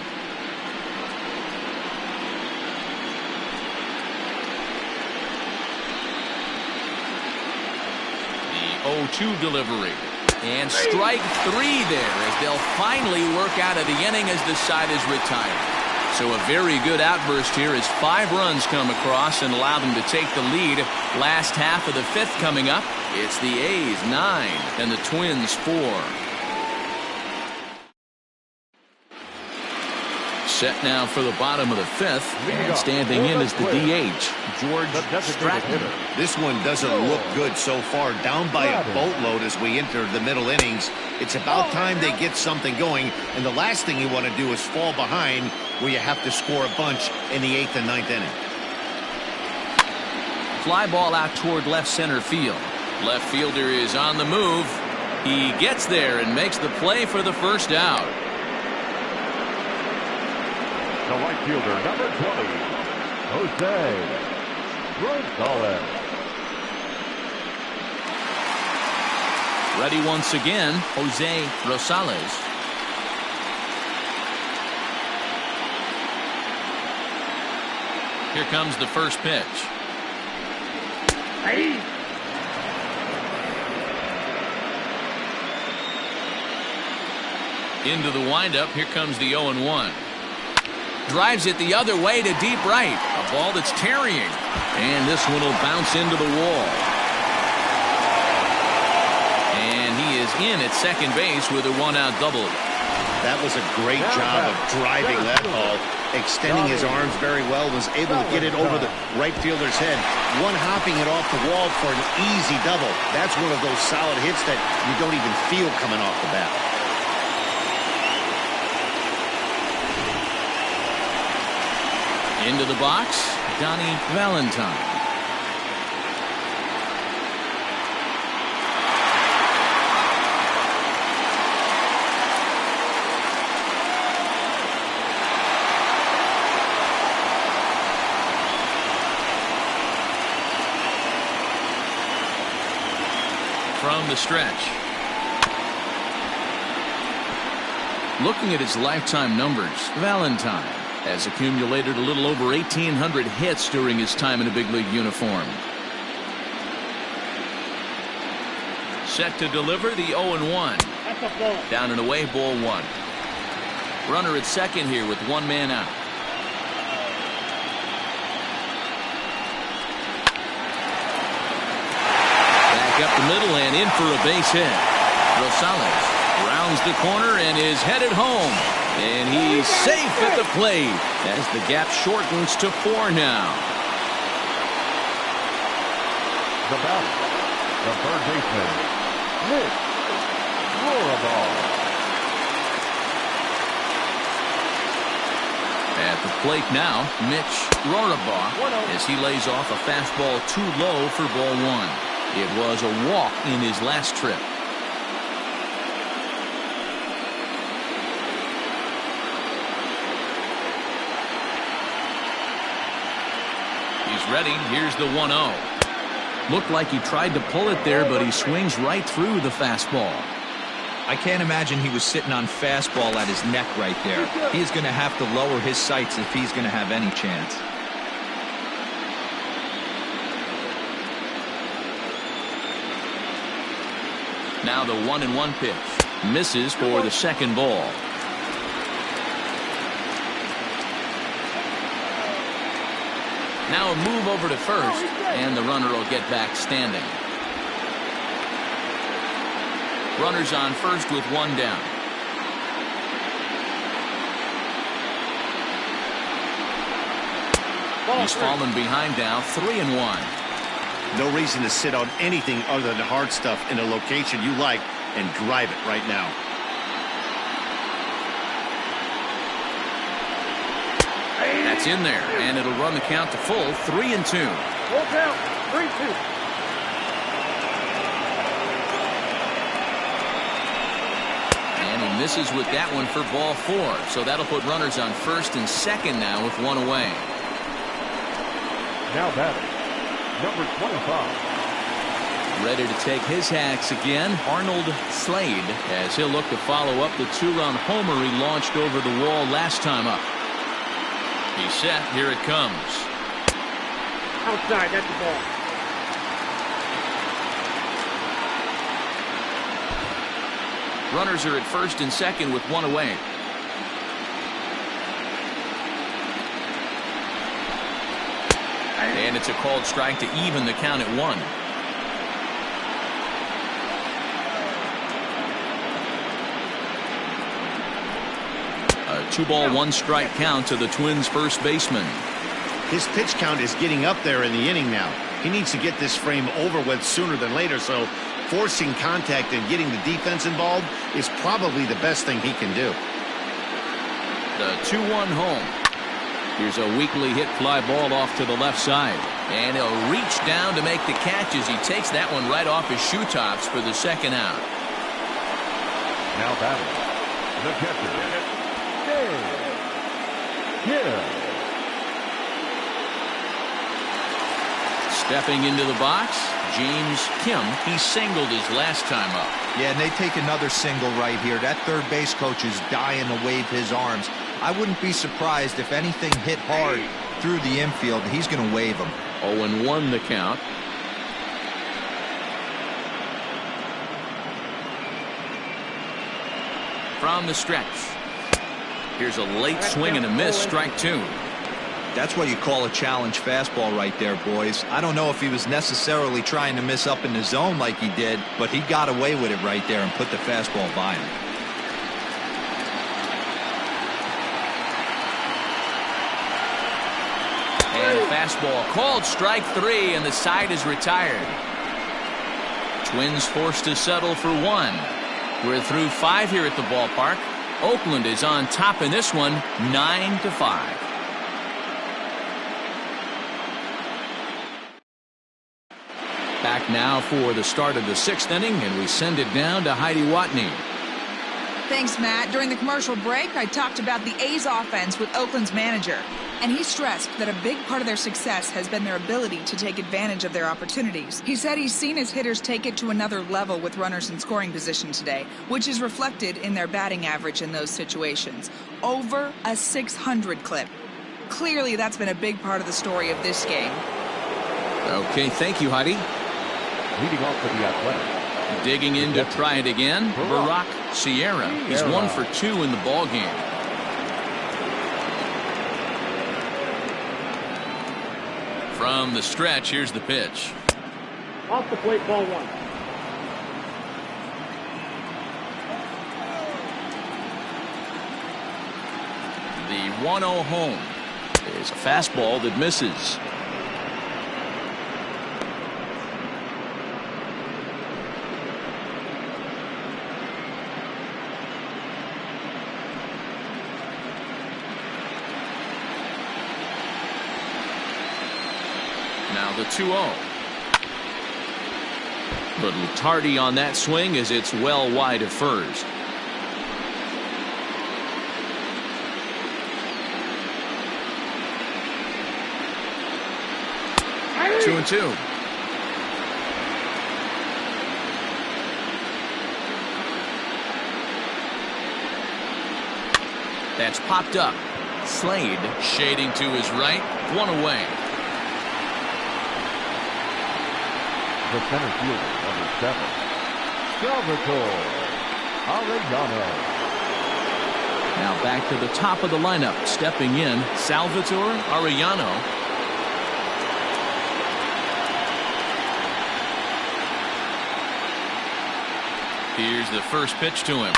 The 0-2 delivery. And strike 3 there as they'll finally work out of the inning as the side is retired. So a very good outburst here as 5 runs come across and allow them to take the lead. Last half of the 5th coming up. It's the A's 9 and the Twins 4. Set now for the bottom of the 5th, and standing in is the DH, George Stratton. This one doesn't look good so far, down by a boatload as we enter the middle innings. It's about time they get something going, and the last thing you want to do is fall behind where you have to score a bunch in the 8th and 9th inning. Fly ball out toward left center field. Left fielder is on the move. He gets there and makes the play for the first out. The right fielder, number 20, Jose Rosales. Ready once again, Jose Rosales. Here comes the first pitch. Hey. Into the windup. Here comes the 0-1. Drives it the other way to deep right. A ball that's tarrying. And this one will bounce into the wall. And he is in at second base with a one-out double. That was a great job of driving that ball. Extending his arms very well, was able to get it over the right fielder's head. One hopping it off the wall for an easy double. That's one of those solid hits that you don't even feel coming off the bat. Into the box, Donnie Valentine. From the stretch. Looking at his lifetime numbers, Valentine has accumulated a little over 1,800 hits during his time in a big league uniform. Set to deliver the 0-1. Down and away, ball one. Runner at second here with one man out. Back up the middle and in for a base hit. Rosales rounds the corner and is headed home. And he's safe at the plate as the gap shortens to 4 now. The batter, the third baseman, Mitch Rohrabach. At the plate now, Mitch Rohrabach as he lays off a fastball too low for ball one. It was a walk in his last trip. He's ready. Here's the 1-0. Looked like he tried to pull it there, but he swings right through the fastball. I can't imagine he was sitting on fastball at his neck right there. He's going to have to lower his sights if he's going to have any chance. Now the 1-1 pitch. Misses for the second ball. Now a move over to first, and the runner will get back standing. Runners on first with one down. He's fallen behind now, 3-1. No reason to sit on anything other than hard stuff in a location you like and drive it right now. That's in there, and it'll run the count to full, 3-2. Full count, 3-2. And he misses with that one for ball 4, so that'll put runners on first and second now with one away. Now batting, number 25. Ready to take his hacks again, Arnold Slade, as he'll look to follow up the 2-run homer he launched over the wall last time up. He's set. Here it comes. Outside, that's the ball. Runners are at first and second with one away. And it's a called strike to even the count at 1. A 2-ball, 1-strike count to the Twins' first baseman. His pitch count is getting up there in the inning now. He needs to get this frame over with sooner than later, so forcing contact and getting the defense involved is probably the best thing he can do. The 2-1 home. Here's a weakly hit fly ball off to the left side. And he'll reach down to make the catch as he takes that one right off his shoe tops for the second out. Now batting, the catcher, Stepping into the box, James Kim. He singled his last time up. Yeah, and they take another single right here. That third base coach is dying to wave his arms. I wouldn't be surprised if anything hit hard through the infield. He's going to wave them. 0-1 the count. From the stretch. Here's a late swing and a miss, strike 2. That's what you call a challenge fastball right there, boys. I don't know if he was necessarily trying to miss up in the zone like he did, but he got away with it right there and put the fastball by him. And a fastball called strike 3, and the side is retired. Twins forced to settle for 1. We're through 5 here at the ballpark. Oakland is on top in this one, 9-5. Back now for the start of the 6th inning, and we send it down to Heidi Watney. Thanks, Matt. During the commercial break, I talked about the A's offense with Oakland's manager, and he stressed that a big part of their success has been their ability to take advantage of their opportunities. He said he's seen his hitters take it to another level with runners in scoring position today, which is reflected in their batting average in those situations. Over a 600 clip. Clearly, that's been a big part of the story of this game. Okay, thank you, Heidi. Leading off for the Athletics. Digging in to try it again, Barack Sierra. He's 1 for 2 in the ball game. From the stretch, here's the pitch. Off the plate, ball 1. The 1-0 home is a fastball that misses. Now the 2-0. Little tardy on that swing as it's well wide of first. Hey. 2-2. That's popped up. Slade shading to his right. 1 away. The center fielder, number 7, Salvatore Arellano. Now back to the top of the lineup. Stepping in, Salvatore Arellano. Here's the first pitch to him.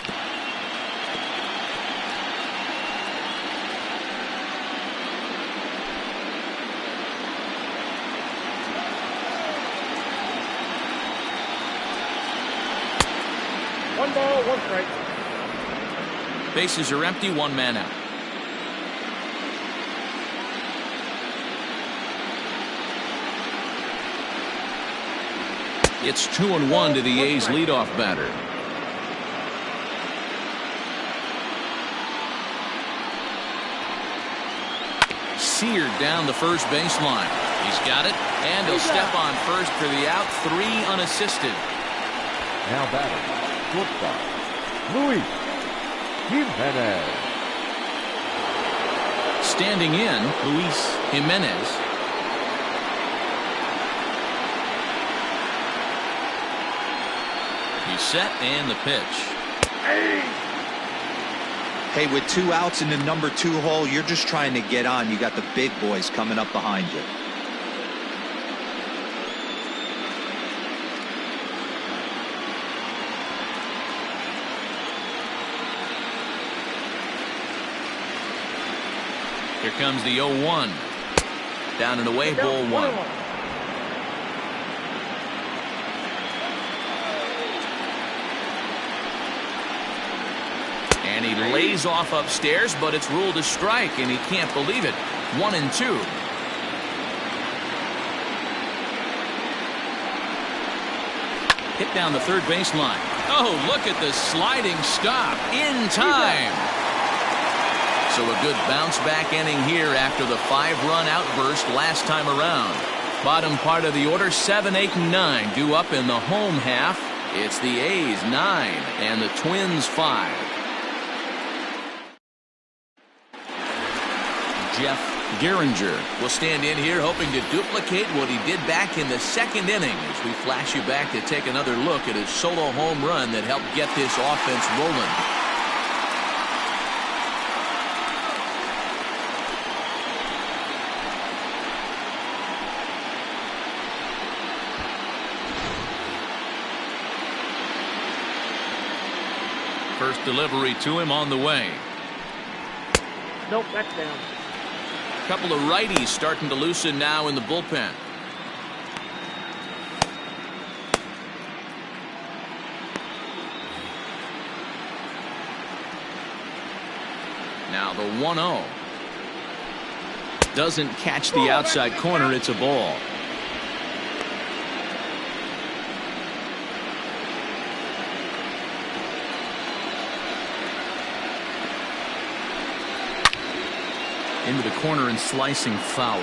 One ball, 1 strike. Bases are empty, 1 man out. It's 2-1 to the A's leadoff batter. Seared down the first baseline. He's got it, and he'll step on first for the out. 3 unassisted. Now batting, shortstop, Luis Jimenez. Standing in, Luis Jimenez. He's set, and the pitch. Hey, with 2 outs in the number 2 hole, you're just trying to get on. You got the big boys coming up behind you. Here comes the 0-1. Down and away, ball 1. And he lays off upstairs, but it's ruled a strike, and he can't believe it. 1-2. Hit down the third baseline. Oh, look at the sliding stop in time. So a good bounce-back inning here after the 5-run outburst last time around. Bottom part of the order, 7, 8, and 9 due up in the home half. It's the A's 9 and the Twins 5. Jeff Geringer will stand in here hoping to duplicate what he did back in the 2nd inning as we flash you back to take another look at his solo home run that helped get this offense rolling. delivery to him on the way. Nope, that's down. A couple of righties starting to loosen now in the bullpen. Now the 1-0. Doesn't catch the outside corner. It's a ball. Into the corner and slicing foul.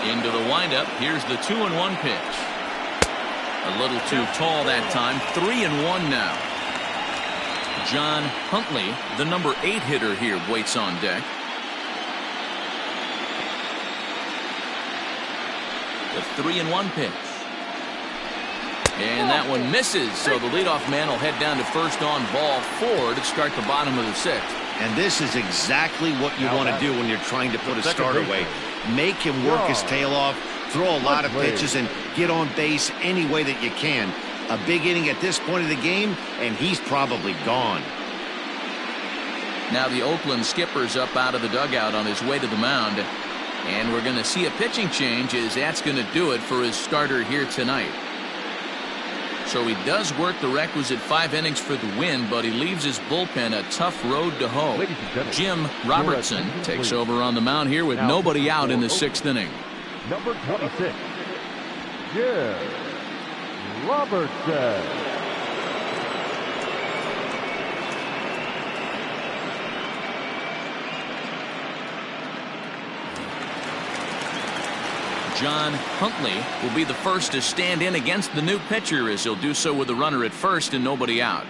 Into the windup. Here's the 2-1 pitch. A little too tall that time. 3-1 now. John Huntley, the number 8 hitter here, waits on deck. The 3-1 pitch. And that one misses, so the leadoff man will head down to first on ball 4 to start the bottom of the 6th. And this is exactly what you want to do when you're trying to put a starter away. Make him work his tail off, throw a lot of pitches, and get on base any way that you can. A big inning at this point of the game, and he's probably gone. Now the Oakland skipper's up out of the dugout on his way to the mound. And we're going to see a pitching change, as that's going to do it for his starter here tonight. So he does work the requisite 5 innings for the win, but he leaves his bullpen a tough road to hoe. Jim Robertson takes over on the mound here with nobody out in the 6th inning. Number 26, Jim Robertson. John Huntley will be the first to stand in against the new pitcher, as he'll do so with a runner at first and nobody out.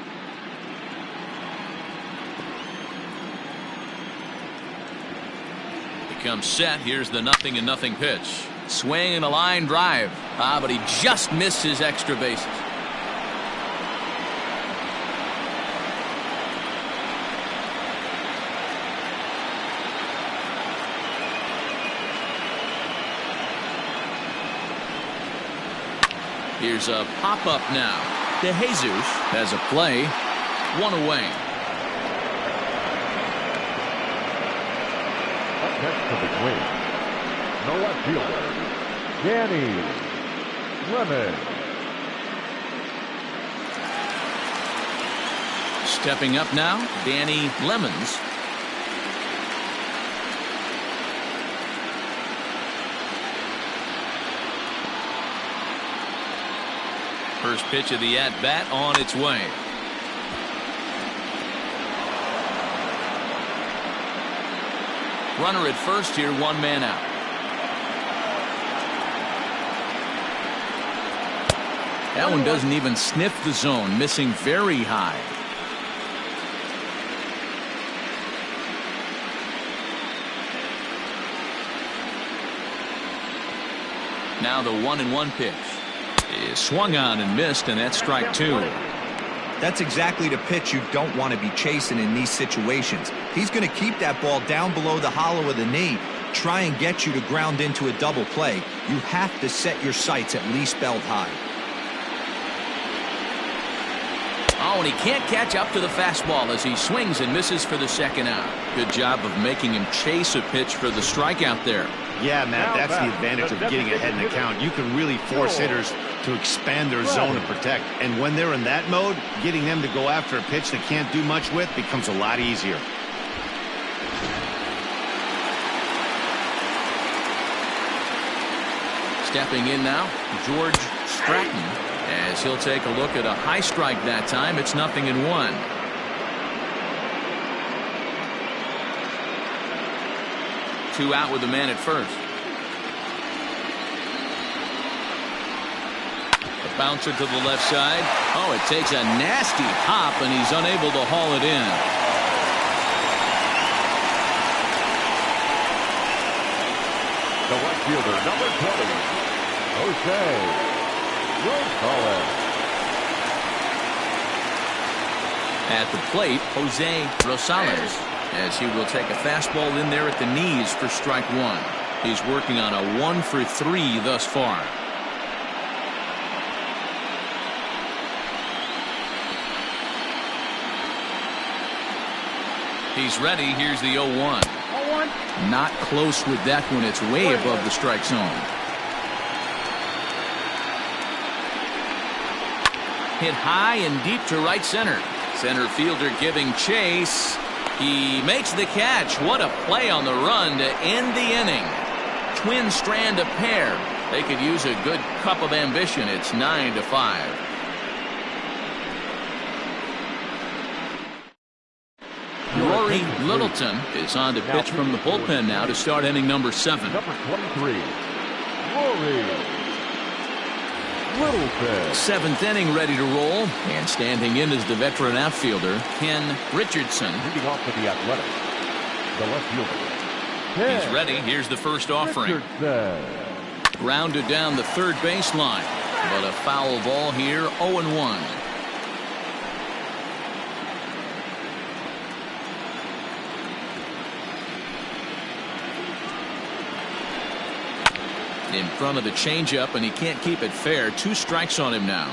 Becomes set. Here's the 0-0 pitch. Swing and a line drive. But he just missed his extra bases. Here's a pop-up now. DeJesus has a play. 1 away. Up next to the plate, the left fielder, Danny Lemon. Stepping up now, Danny Lemons. First pitch of the at-bat on its way. Runner at first here, 1 man out. That one doesn't even sniff the zone, missing very high. Now the 1-1 pitch is swung on and missed, and that's strike 2. That's exactly the pitch you don't want to be chasing in these situations. He's going to keep that ball down below the hollow of the knee, try and get you to ground into a double play. You have to set your sights at least belt high. Oh, and he can't catch up to the fastball as he swings and misses for the 2nd out. Good job of making him chase a pitch for the strikeout there. Yeah, Matt, that's the advantage of getting ahead in the count. You can really force hitters to expand their zone and protect. And when they're in that mode, getting them to go after a pitch they can't do much with becomes a lot easier. Stepping in now, George Stratton, as he'll take a look at a high strike that time. It's 0-1. Two out with the man at first. A bouncer to the left side. Oh, it takes a nasty hop, and he's unable to haul it in. The left fielder, number 20, Jose Rosales. At the plate, Jose Rosales, as he will take a fastball in there at the knees for strike 1. He's working on a 1 for 3 thus far. He's ready. Here's the 0-1. Not close with that one. It's way above the strike zone. Hit high and deep to right center. Center fielder giving chase. He makes the catch. What a play on the run to end the inning. Twin strand of pair. They could use a good cup of ambition. It's 9-5. Rory Littleton is on to pitch from the bullpen now to start inning number 7. Number 23, Rory Littleton. 7th inning ready to roll, and standing in is the veteran outfielder Ken Richardson. Leading off with the Athletics, the left fielder. He's ready. Here's the first offering. Richardson. Grounded down the third baseline, but a foul ball here. 0-1. In front of the changeup, and he can't keep it fair. 2 strikes on him now.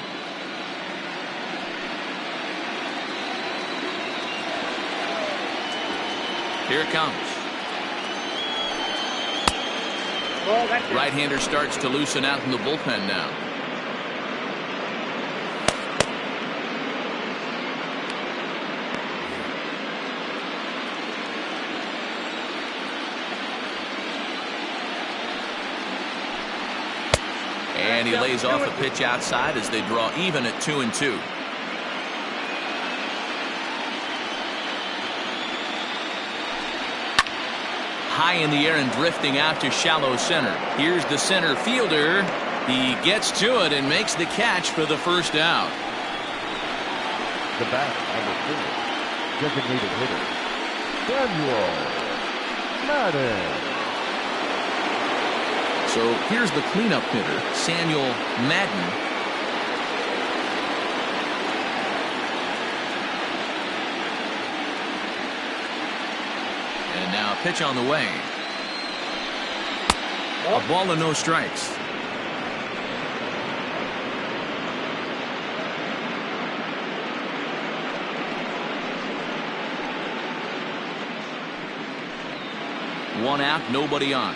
Here it comes. Right-hander starts to loosen out in the bullpen now. And he lays off a pitch outside as they draw even at 2-2. High in the air and drifting out to shallow center. Here's the center fielder. He gets to it and makes the catch for the first out. The bat, number 4, designated hitter, Samuel Madden. So here's the cleanup hitter, Samuel Madden. And now a pitch on the way. A ball and no strikes. One out, nobody on.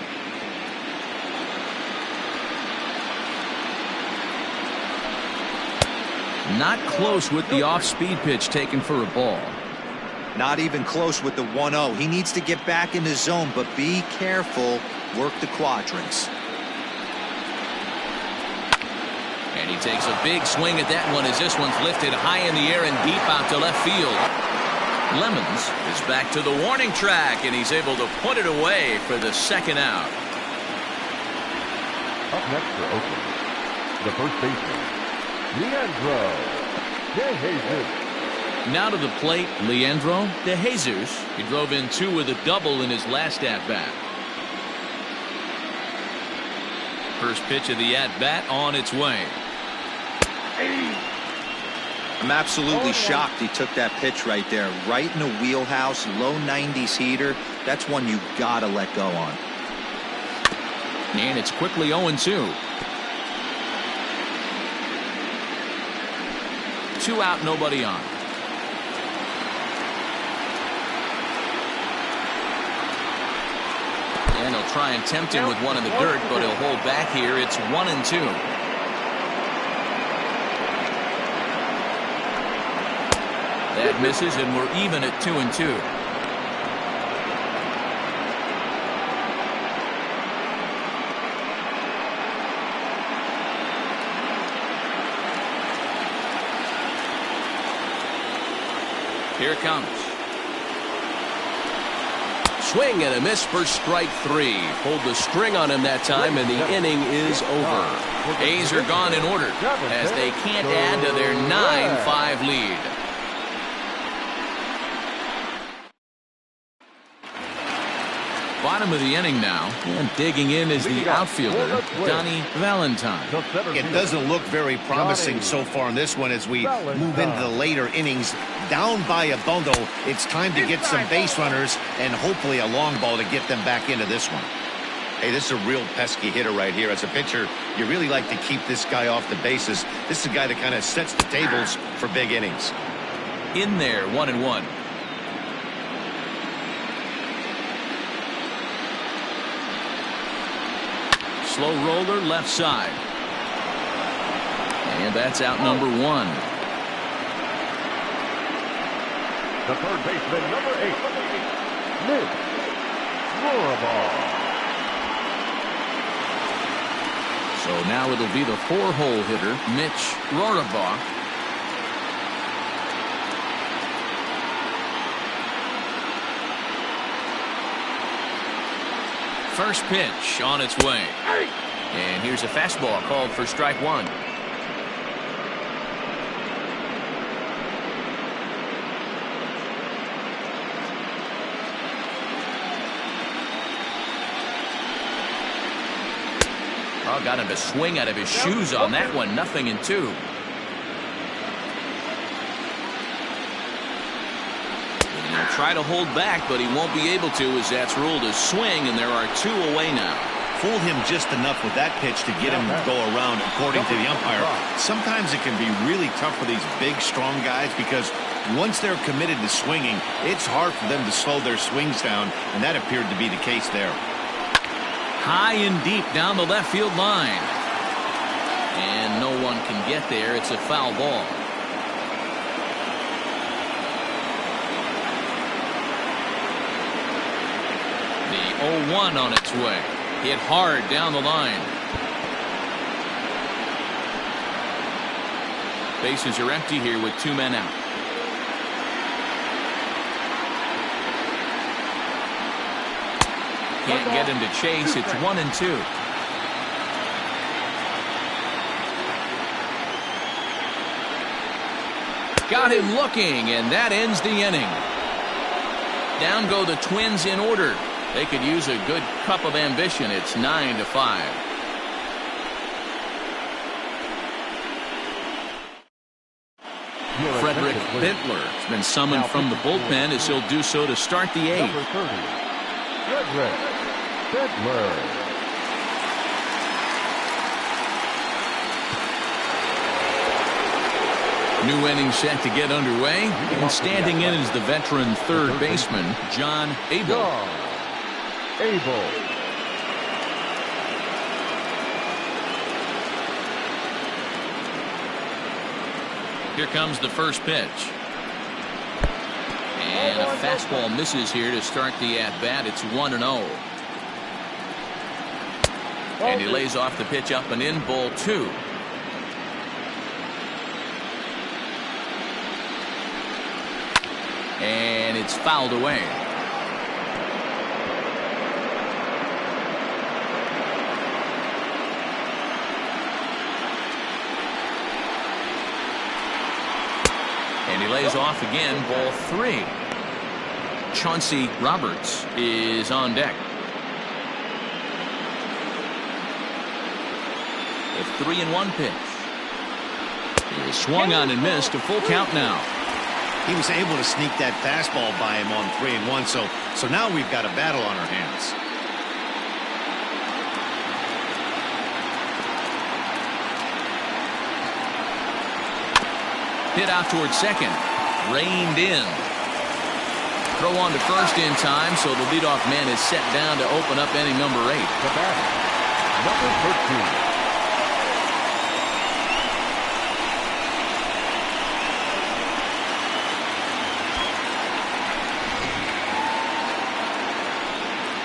Not close with the off-speed pitch taken for a ball. Not even close with the 1-0. He needs to get back in the zone, but be careful. Work the quadrants. And he takes a big swing at that one as this one's lifted high in the air and deep out to left field. Lemons is back to the warning track, and he's able to put it away for the second out. Up next for Oakland, the first baseman, Leandro De Jesus. Now to the plate, Leandro De Jesus. He drove in 2 with a double in his last at-bat. First pitch of the at-bat on its way. I'm absolutely shocked he took that pitch right there. Right in the wheelhouse, low 90s heater. That's one you gotta let go on. And it's quickly 0-2. 2 out, nobody on. And he'll try and tempt him with one in the dirt, but he'll hold back here. It's 1-2. That misses, and we're even at 2-2. Here it comes. Swing and a miss for strike 3. Pulled the string on him that time, and the inning is over. A's are gone in order as they can't add to their 9-5 lead. Bottom of the inning now, and digging in is the outfielder, Donnie Valentine. It doesn't look very promising so far in this one as we move into the later innings. Down by a bundle, it's time to get some base runners and hopefully a long ball to get them back into this one. Hey, this is a real pesky hitter right here. As a pitcher, you really like to keep this guy off the bases. This is a guy that kind of sets the tables for big innings. In there, 1-1. Slow roller left side. And that's out number 1. The third baseman, number 8, Mitch Rohrabach. So now it'll be the 4-hole hitter, Mitch Rohrabach. First pitch on its way. And here's a fastball called for strike 1. Oh, got him to swing out of his shoes on that one. 0-2. He'll try to hold back, but he won't be able to, as that's ruled a swing, and there are 2 away now. Fooled him just enough with that pitch to get him to go around, according to the umpire. Sometimes it can be really tough for these big, strong guys because once they're committed to swinging, it's hard for them to slow their swings down, and that appeared to be the case there. High and deep down the left field line. And no one can get there. It's a foul ball. The 0-1 on its way. Hit hard down the line. Bases are empty here with 2 men out. Can't get him to chase. It's 1-2. Got him looking, and that ends the inning. Down go the Twins in order. They could use a good cup of ambition. It's 9-5. Frederick Bentler has been summoned from the bullpen as he'll do so to start the 8th. Number 30, Frederick Bentler. New inning set to get underway. And standing in is the veteran third baseman, John Abel. Here comes the first pitch. And a fastball misses here to start the at-bat. It's 1-0. And he lays off the pitch up and in, ball 2. And it's fouled away. And he lays off again, ball 3. Chauncey Roberts is on deck. The 3-1 pitch. He swung on and missed. A full count now. He was able to sneak that fastball by him on 3-1, so now we've got a battle on our hands. Hit out towards second. Reined in. Throw on to first in time, so the leadoff man is set down to open up inning number 8. The batter, number 13.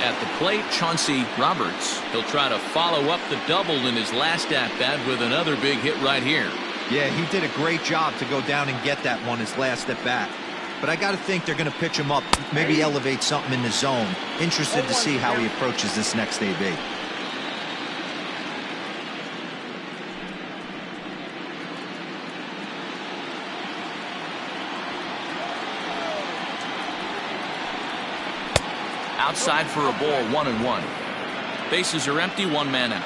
At the plate, Chauncey Roberts. He'll try to follow up the double in his last at-bat with another big hit right here. Yeah, he did a great job to go down and get that one his last at-bat. But I got to think they're going to pitch him up, maybe elevate something in the zone. Interested to see how he approaches this next AB. Outside for a ball, 1-1. Bases are empty, 1 man out.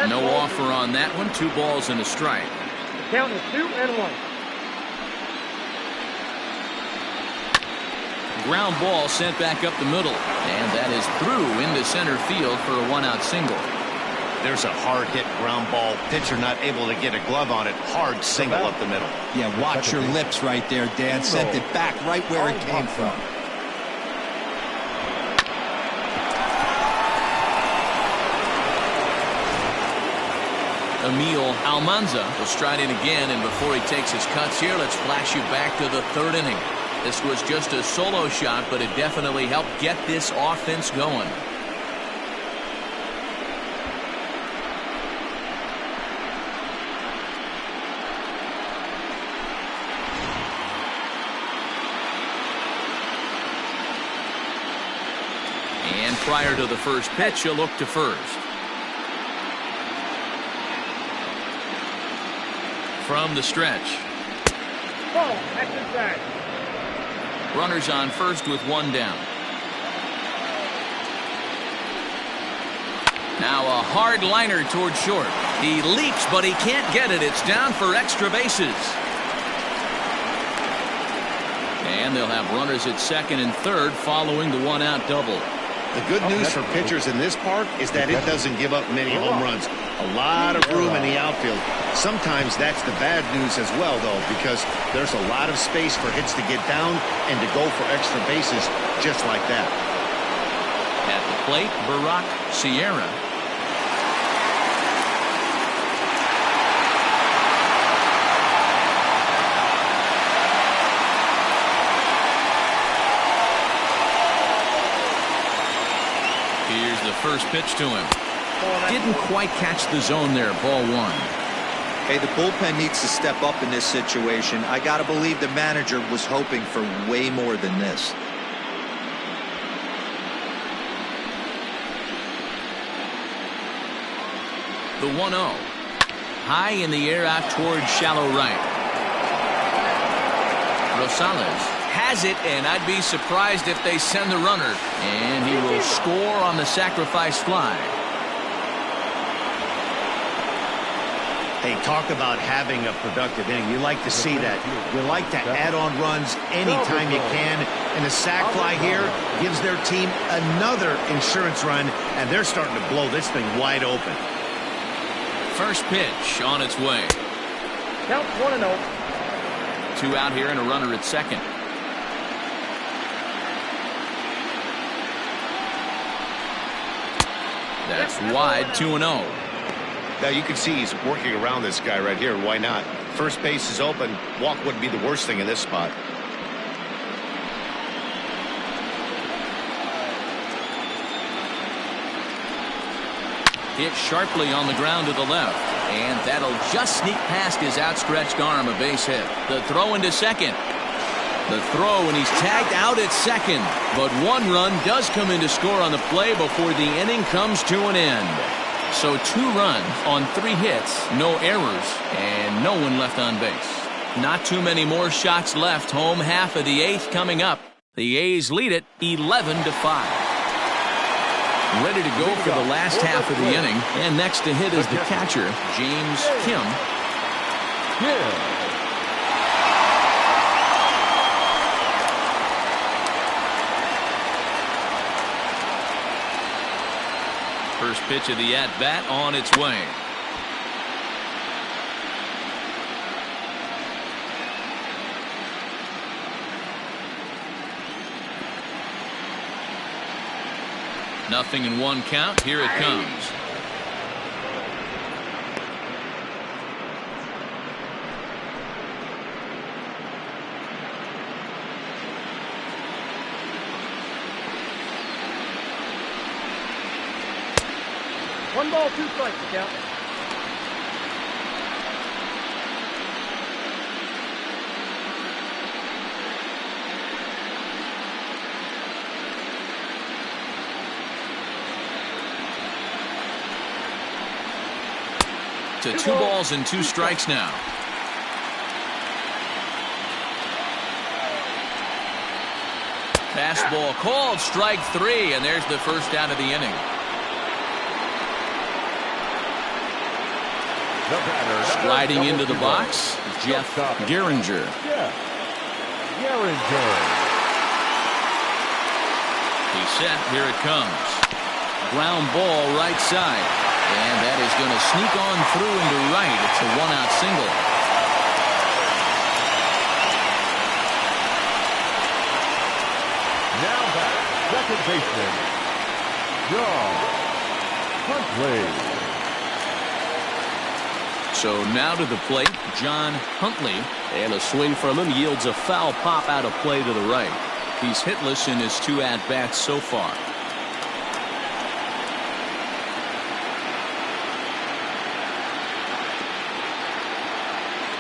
No offer on that one. 2 balls and a strike. The count is 2-1. Ground ball sent back up the middle. And that is through into center field for a one-out single. There's a hard-hit ground ball. Pitcher not able to get a glove on it. Hard single up the middle. Yeah, watch your lips right there, Dan. Sent it back right where it came from. Emil Almanza will stride in again, and before he takes his cuts here, let's flash you back to the third inning. This was just a solo shot, but it definitely helped get this offense going. And prior to the first pitch, he'll look to first. From the stretch. Oh, that's inside. Runners on first with one down. Now a hard liner toward short. He leaps, but he can't get it. It's down for extra bases. And they'll have runners at second and third following the one-out double. The good news for pitchers in this park is that it doesn't give up many home runs. A lot of room in the outfield. Sometimes that's the bad news as well, though, because there's a lot of space for hits to get down and to go for extra bases just like that. At the plate, Barack Sierra. Here's the first pitch to him. Didn't quite catch the zone there. Ball one. Hey, the bullpen needs to step up in this situation. I got to believe the manager was hoping for way more than this. The 1-0. High in the air out toward shallow right. Rosales has it, and I'd be surprised if they send the runner. And he will score on the sacrifice fly. Hey, talk about having a productive inning. You like to see that. You like to add on runs anytime you can. And the sac fly here gives their team another insurance run, and they're starting to blow this thing wide open. First pitch on its way. Count 1-0. Two out here and a runner at second. That's wide, 2-0. Now you can see he's working around this guy right here. Why not? First base is open. Walk wouldn't be the worst thing in this spot. Hit sharply on the ground to the left. And that'll just sneak past his outstretched arm, a base hit. The throw into second. The throw, and he's tagged out at second. But one run does come in to score on the play before the inning comes to an end. So 2 runs on 3 hits, no errors, and no one left on base. Not too many more shots left. Home half of the 8th coming up. The A's lead it 11-5. Ready to go for the last half of the inning. And next to hit is the catcher, James Kim. First pitch of the at-bat on its way. Nothing in 1 count. Here it comes. One ball, 2 strikes to count. To 2 balls and 2 strikes now. Fastball called, strike 3, and there's the first out of the inning. Sliding into the box, Jeff Gehringer. He's set. Here it comes. Ground ball right side. And that is going to sneak on through into right. It's a one-out single. Now back, second baseman, John Huntley. So now to the plate, John Huntley. And a swing for a little yields a foul pop out of play to the right. He's hitless in his 2 at-bats so far.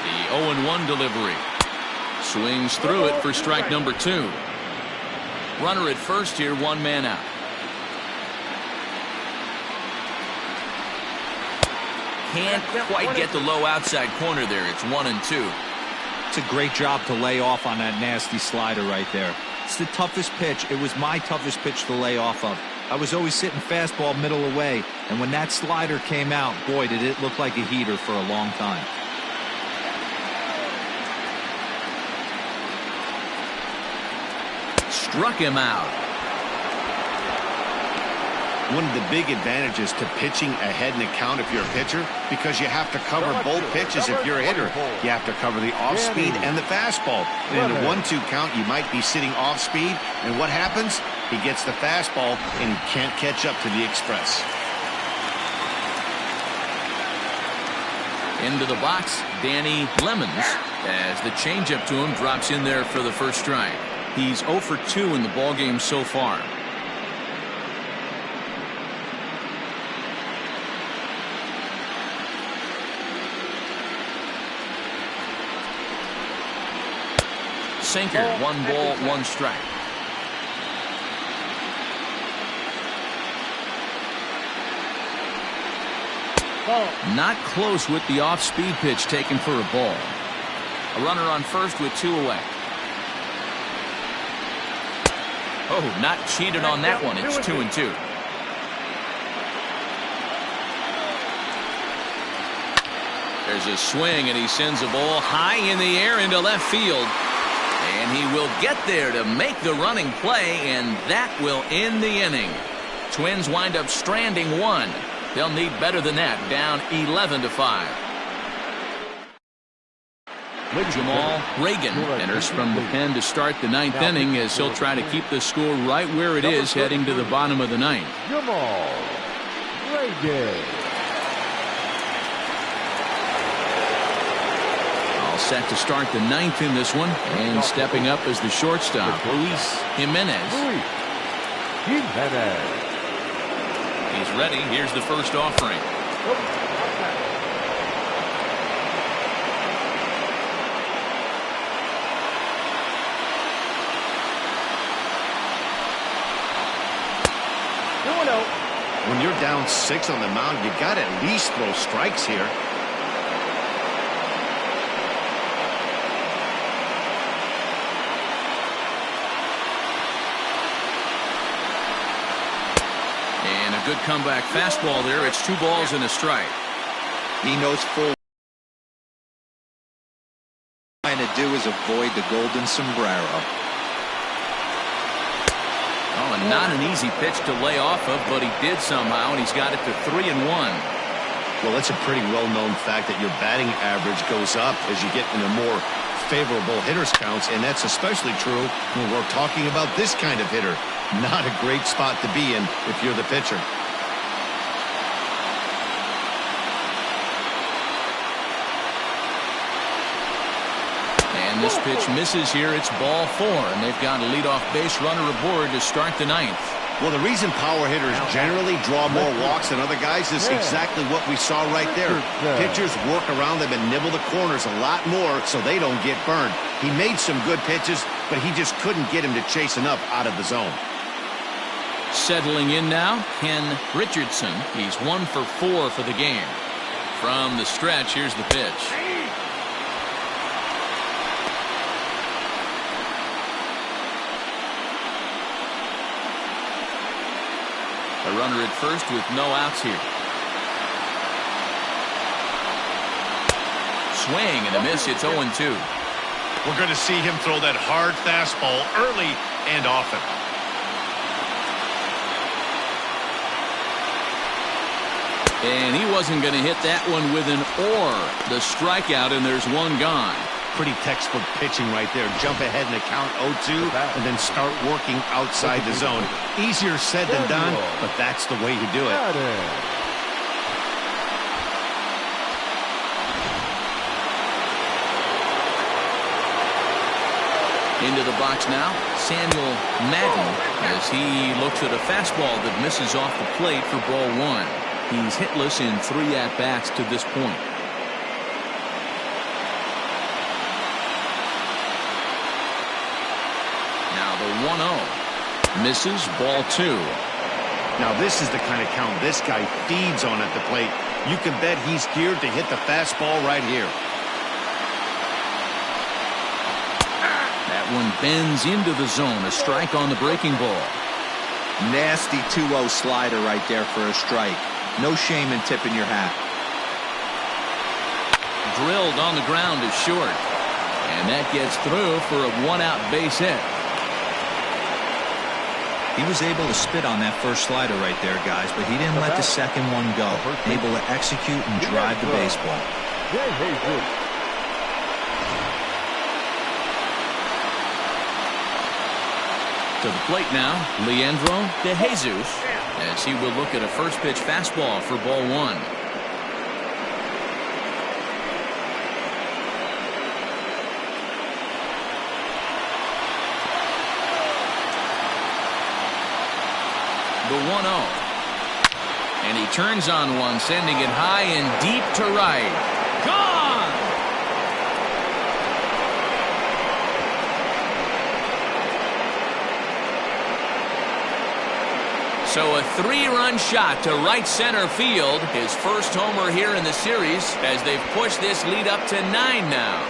The 0-1 delivery. Swings through it for strike number 2. Runner at first here, 1 man out. Can't quite get the low outside corner there. It's 1-2. It's a great job to lay off on that nasty slider right there. It's the toughest pitch. It was my toughest pitch to lay off of. I was always sitting fastball middle away, and when that slider came out, boy, did it look like a heater for a long time. Struck him out. One of the big advantages to pitching ahead in the count if you're a pitcher, because you have to cover both pitches if you're a hitter. You have to cover the off-speed and the fastball. And in a 1-2 count, you might be sitting off-speed, and what happens? He gets the fastball, and he can't catch up to the express. Into the box, Danny Lemons, as the changeup to him drops in there for the first strike. He's 0 for 2 in the ballgame so far. Sinker, 1 ball, 1 strike. Not close with the off-speed pitch taken for a ball. A runner on first with 2 away. Oh, not cheated on that one. It's 2-2. There's a swing, and he sends a ball high in the air into left field. And he will get there to make the running play, and that will end the inning. Twins wind up stranding 1. They'll need better than that, down 11-5. Jamal Reagan enters from the pen to start the 9th inning as he'll try to keep the score right where it is heading to the bottom of the 9th. Jamal Reagan. All set to start the 9th in this one, and stepping up as the shortstop, Luis Jimenez. He's ready. Here's the first offering. When you're down 6 on the mound, you got to at least throw strikes here. And a good comeback fastball there. It's 2 balls and a strike. He knows full. What he's trying to do is avoid the golden sombrero. Oh, and not an easy pitch to lay off of, but he did somehow, and he's got it to 3-1. Well, it's a pretty well-known fact that your batting average goes up as you get into more favorable hitters counts, and that's especially true when we're talking about this kind of hitter. Not a great spot to be in if you're the pitcher. And this pitch misses here. It's ball 4, and they've got a leadoff base runner aboard to start the 9th. Well, the reason power hitters generally draw more walks than other guys is exactly what we saw right there. Pitchers work around them and nibble the corners a lot more so they don't get burned. He made some good pitches, but he just couldn't get him to chase enough out of the zone. Settling in now, Ken Richardson. He's 1 for 4 for the game. From the stretch, here's the pitch. A runner at first with no outs here. Swing and a miss. It's 0-2. We're going to see him throw that hard fastball early and often. And he wasn't going to hit that one with an or. The strikeout, and there's one gone. Pretty textbook pitching right there. Jump ahead in the count 0-2 and then start working outside the zone. Easier said than done, but that's the way to do it. Into the box now, Samuel Madden, as he looks at a fastball that misses off the plate for ball one. He's hitless in 3 at-bats to this point. Now the 1-0. Misses, ball 2. Now this is the kind of count this guy feeds on at the plate. You can bet he's geared to hit the fastball right here. That one bends into the zone. A strike on the breaking ball. Nasty 2-0 slider right there for a strike. No shame in tipping your hat. Drilled on the ground is short. And that gets through for a 1-out base hit. He was able to spit on that first slider right there, guys, but he didn't let the second one go. Able to execute and drive the baseball. To the plate now, Leandro De Jesus, as he will look at a first pitch fastball for ball 1. The 1-0. And he turns on one, sending it high and deep to right. Gone! So a 3-run shot to right center field. His first homer here in the series as they've pushed this lead up to 9 now.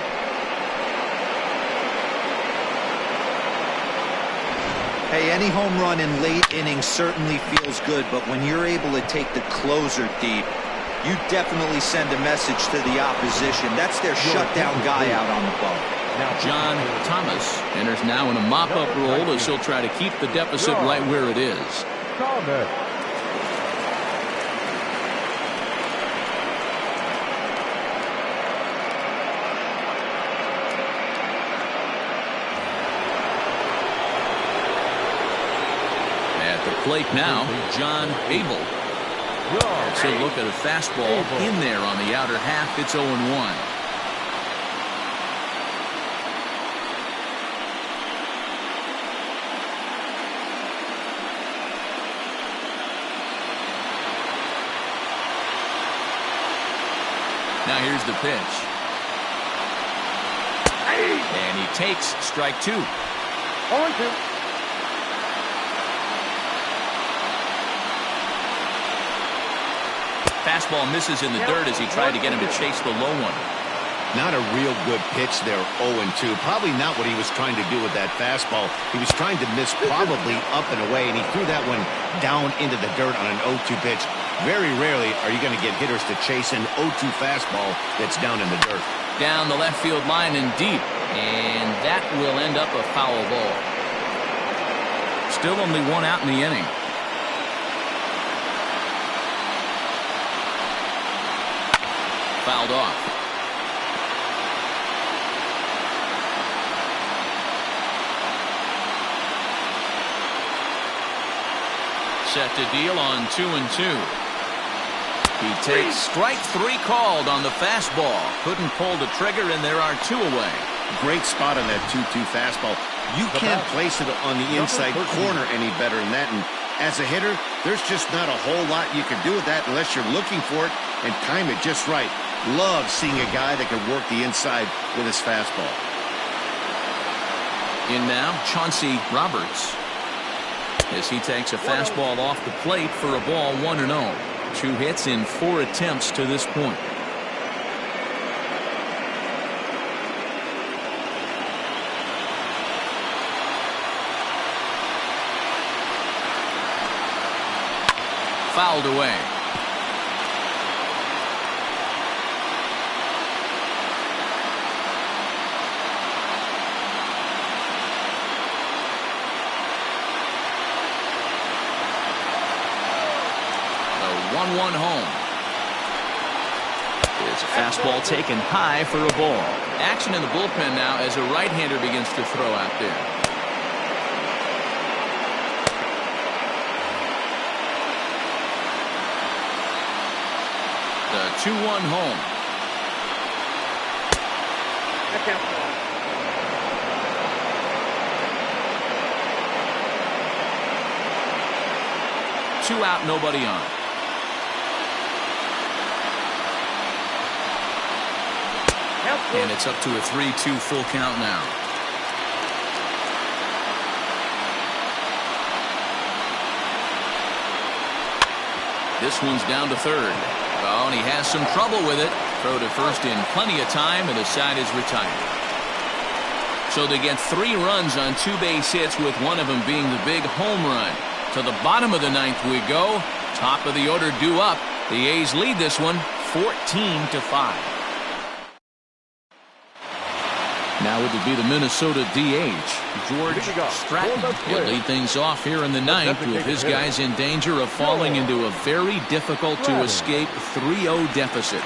Hey, any home run in late innings certainly feels good, but when you're able to take the closer deep, you definitely send a message to the opposition. That's their shutdown guy out on the ball. John Thomas enters now in a mop-up role as he'll try to keep the deficit right where it is. Plate now, John Abel. So look at a fastball in there on the outer half. It's 0-1. Now here's the pitch. And he takes strike 2. 0-2. Fastball misses in the dirt as he tried to get him to chase the low one. Not a real good pitch there, 0-2. Probably not what he was trying to do with that fastball. He was trying to miss probably up and away, and he threw that one down into the dirt on an 0-2 pitch. Very rarely are you going to get hitters to chase an 0-2 fastball that's down in the dirt. Down the left field line and deep, and that will end up a foul ball. Still only 1 out in the inning. Fouled off. Set to deal on 2-2. He takes strike 3 called on the fastball. Couldn't pull the trigger, and there are 2 away. Great spot on that 2-2 fastball. You can't place it on the inside corner any better than that. And as a hitter, there's just not a whole lot you can do with that unless you're looking for it and time it just right. Love seeing a guy that can work the inside with his fastball. In now, Chauncey Roberts, as he takes a fastball off the plate for a ball 1-0. 2 hits in 4 attempts to this point. Fouled away. The 1-1 home. It's a fastball taken high for a ball. Action in the bullpen now as a right-hander begins to throw out there. The 2-1 home. That counts one. 2 out, nobody on. And it's up to a 3-2 full count now. This one's down to third. Oh, and he has some trouble with it. Throw to first in plenty of time, and the side is retired. So they get 3 runs on 2 base hits, with one of them being the big home run. To the bottom of the 9th we go. Top of the order due up. The A's lead this one 14-5. Now it would be the Minnesota DH, George Stratton. He'll lead things off here in the 9th with his guys in danger of falling into a very difficult to escape 3-0 deficit.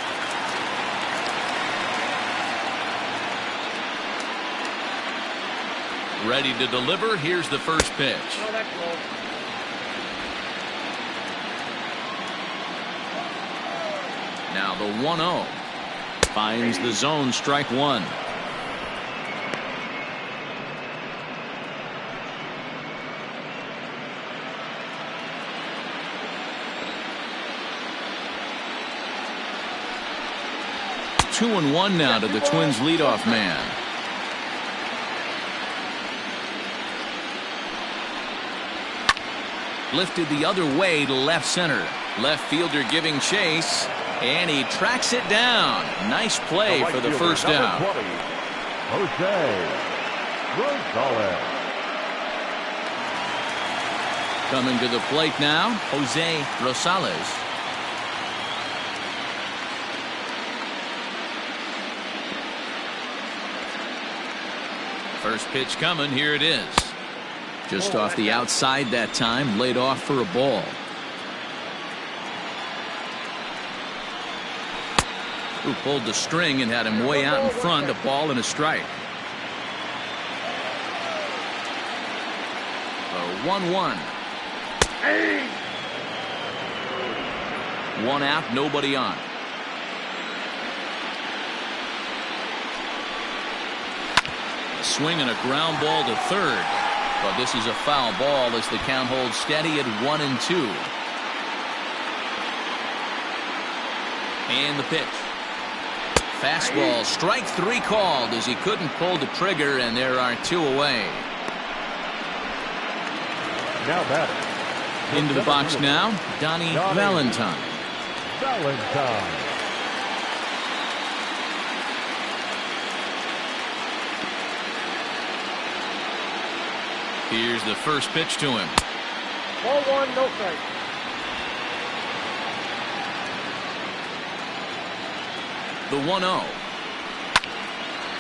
Ready to deliver. Here's the first pitch. Oh, that's low. Now the 1-0 finds the zone, strike one. Two and one now to the Twins leadoff man. Lifted the other way to left center. Left fielder giving chase, and he tracks it down. Nice play for the first out. Jose Rosales. Coming to the plate now, Jose Rosales. First pitch coming. Here it is. Just off the outside that time, laid off for a ball. Who pulled the string and had him way out in front, a ball and a strike. The 1-1. One out, nobody on. Swing and a ground ball to third. But this is a foul ball as the count holds steady at 1-2. And the pitch. Fastball, strike three called as he couldn't pull the trigger, and there are 2 away. Now batting. Into the box now, Donnie Valentine. Valentine. Here's the first pitch to him. Ball one, no strike. The 1-0.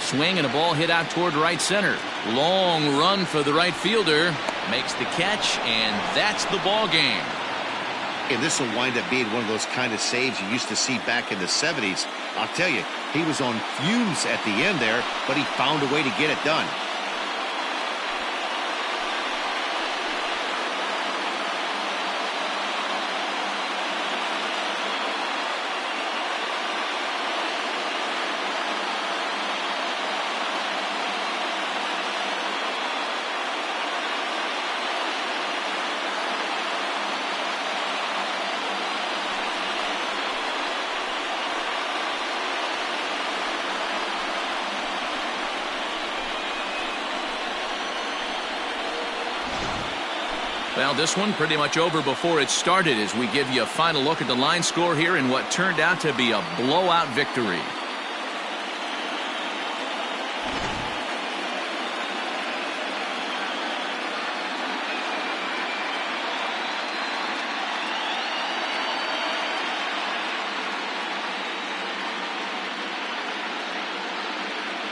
Swing and a ball hit out toward right center. Long run for the right fielder. Makes the catch, and that's the ball game. And this will wind up being one of those kind of saves you used to see back in the 70s. I'll tell you, he was on fumes at the end there, but he found a way to get it done. Well, this one pretty much over before it started as we give you a final look at the line score here in what turned out to be a blowout victory.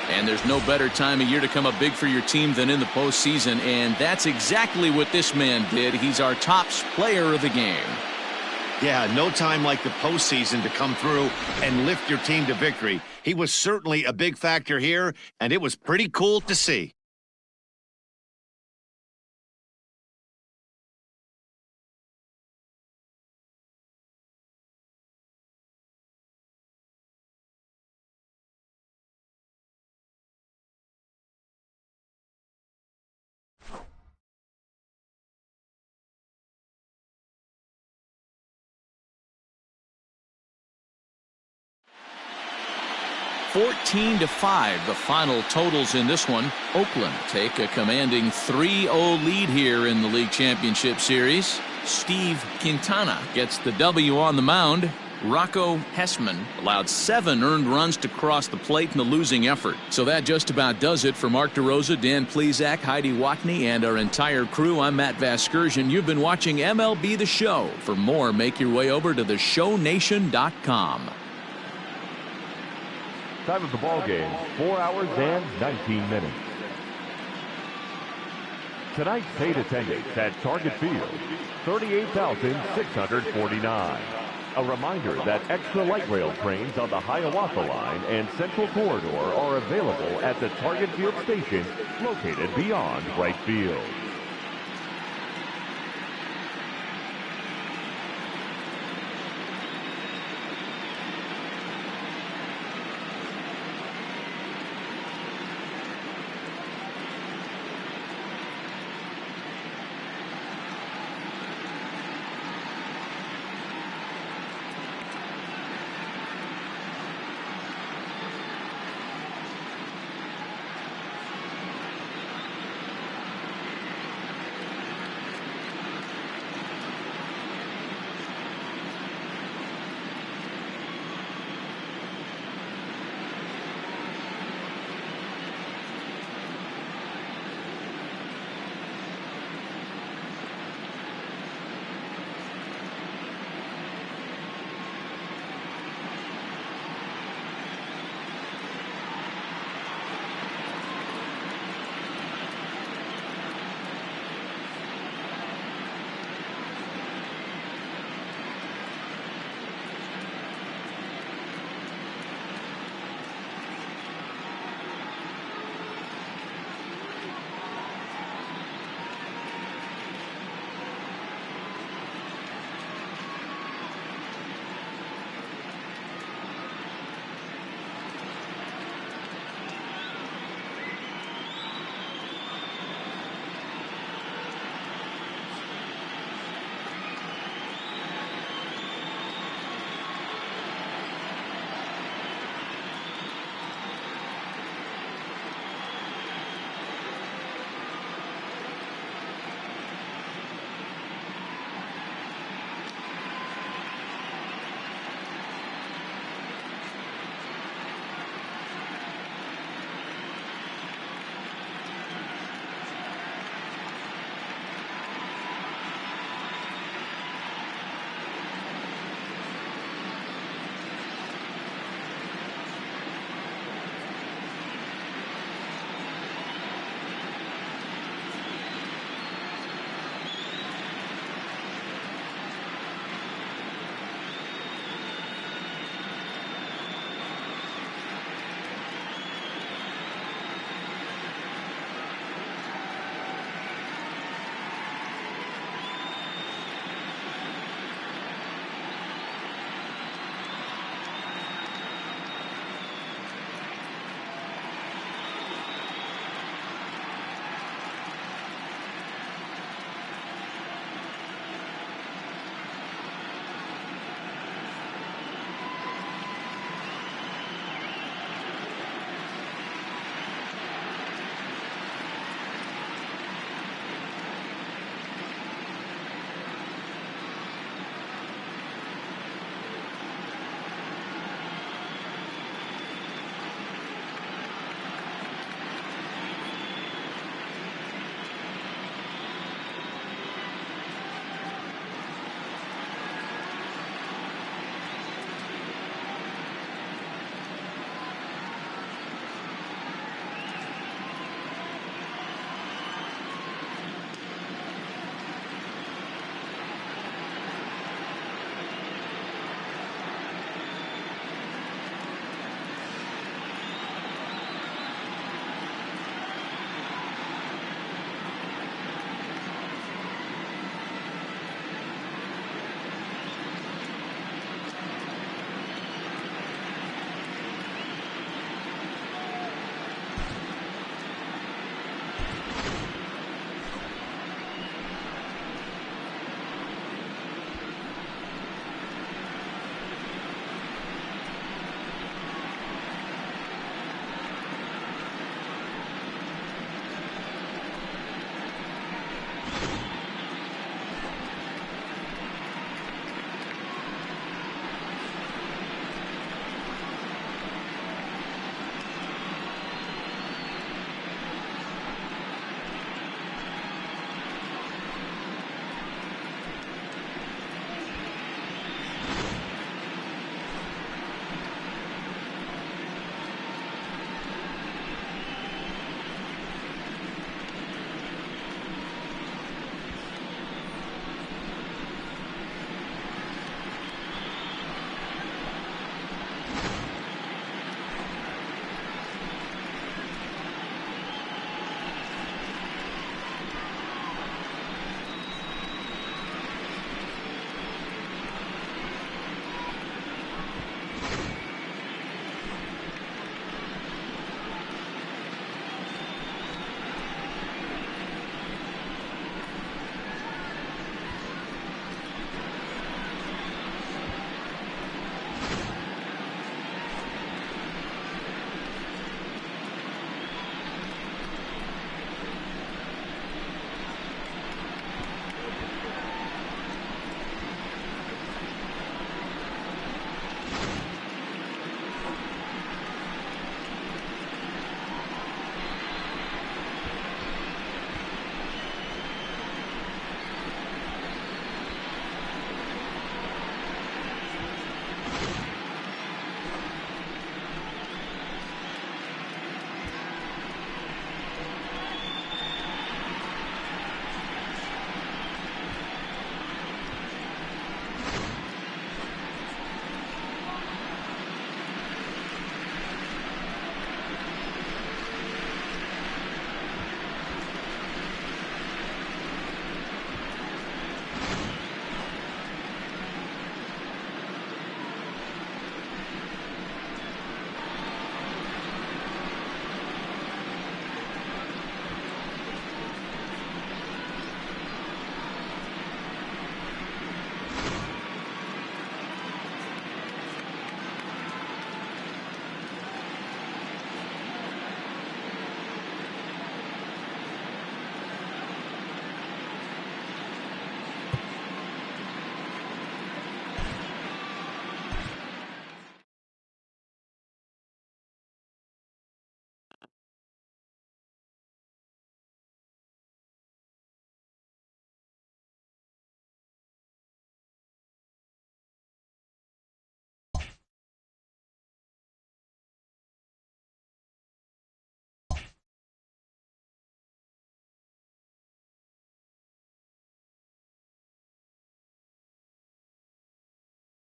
And there's no better time of year to come up big for your team than in the postseason, and that's exactly what this man did. He's our top player of the game. Yeah, no time like the postseason to come through and lift your team to victory. He was certainly a big factor here, and it was pretty cool to see. $14-5, the final totals in this one. Oakland take a commanding 3-0 lead here in the league championship series. Steve Quintana gets the W on the mound. Rocco Hessman allowed 7 earned runs to cross the plate in the losing effort. So that just about does it for Mark DeRosa, Dan Plesac, Heidi Watney, and our entire crew. I'm Matt Vasgersian. You've been watching MLB The Show. For more, make your way over to theshownation.com. Time of the ball game, 4 hours and 19 minutes. Tonight's paid attendance at Target Field, 38,649. A reminder that extra light rail trains on the Hiawatha Line and Central Corridor are available at the Target Field station located beyond right field.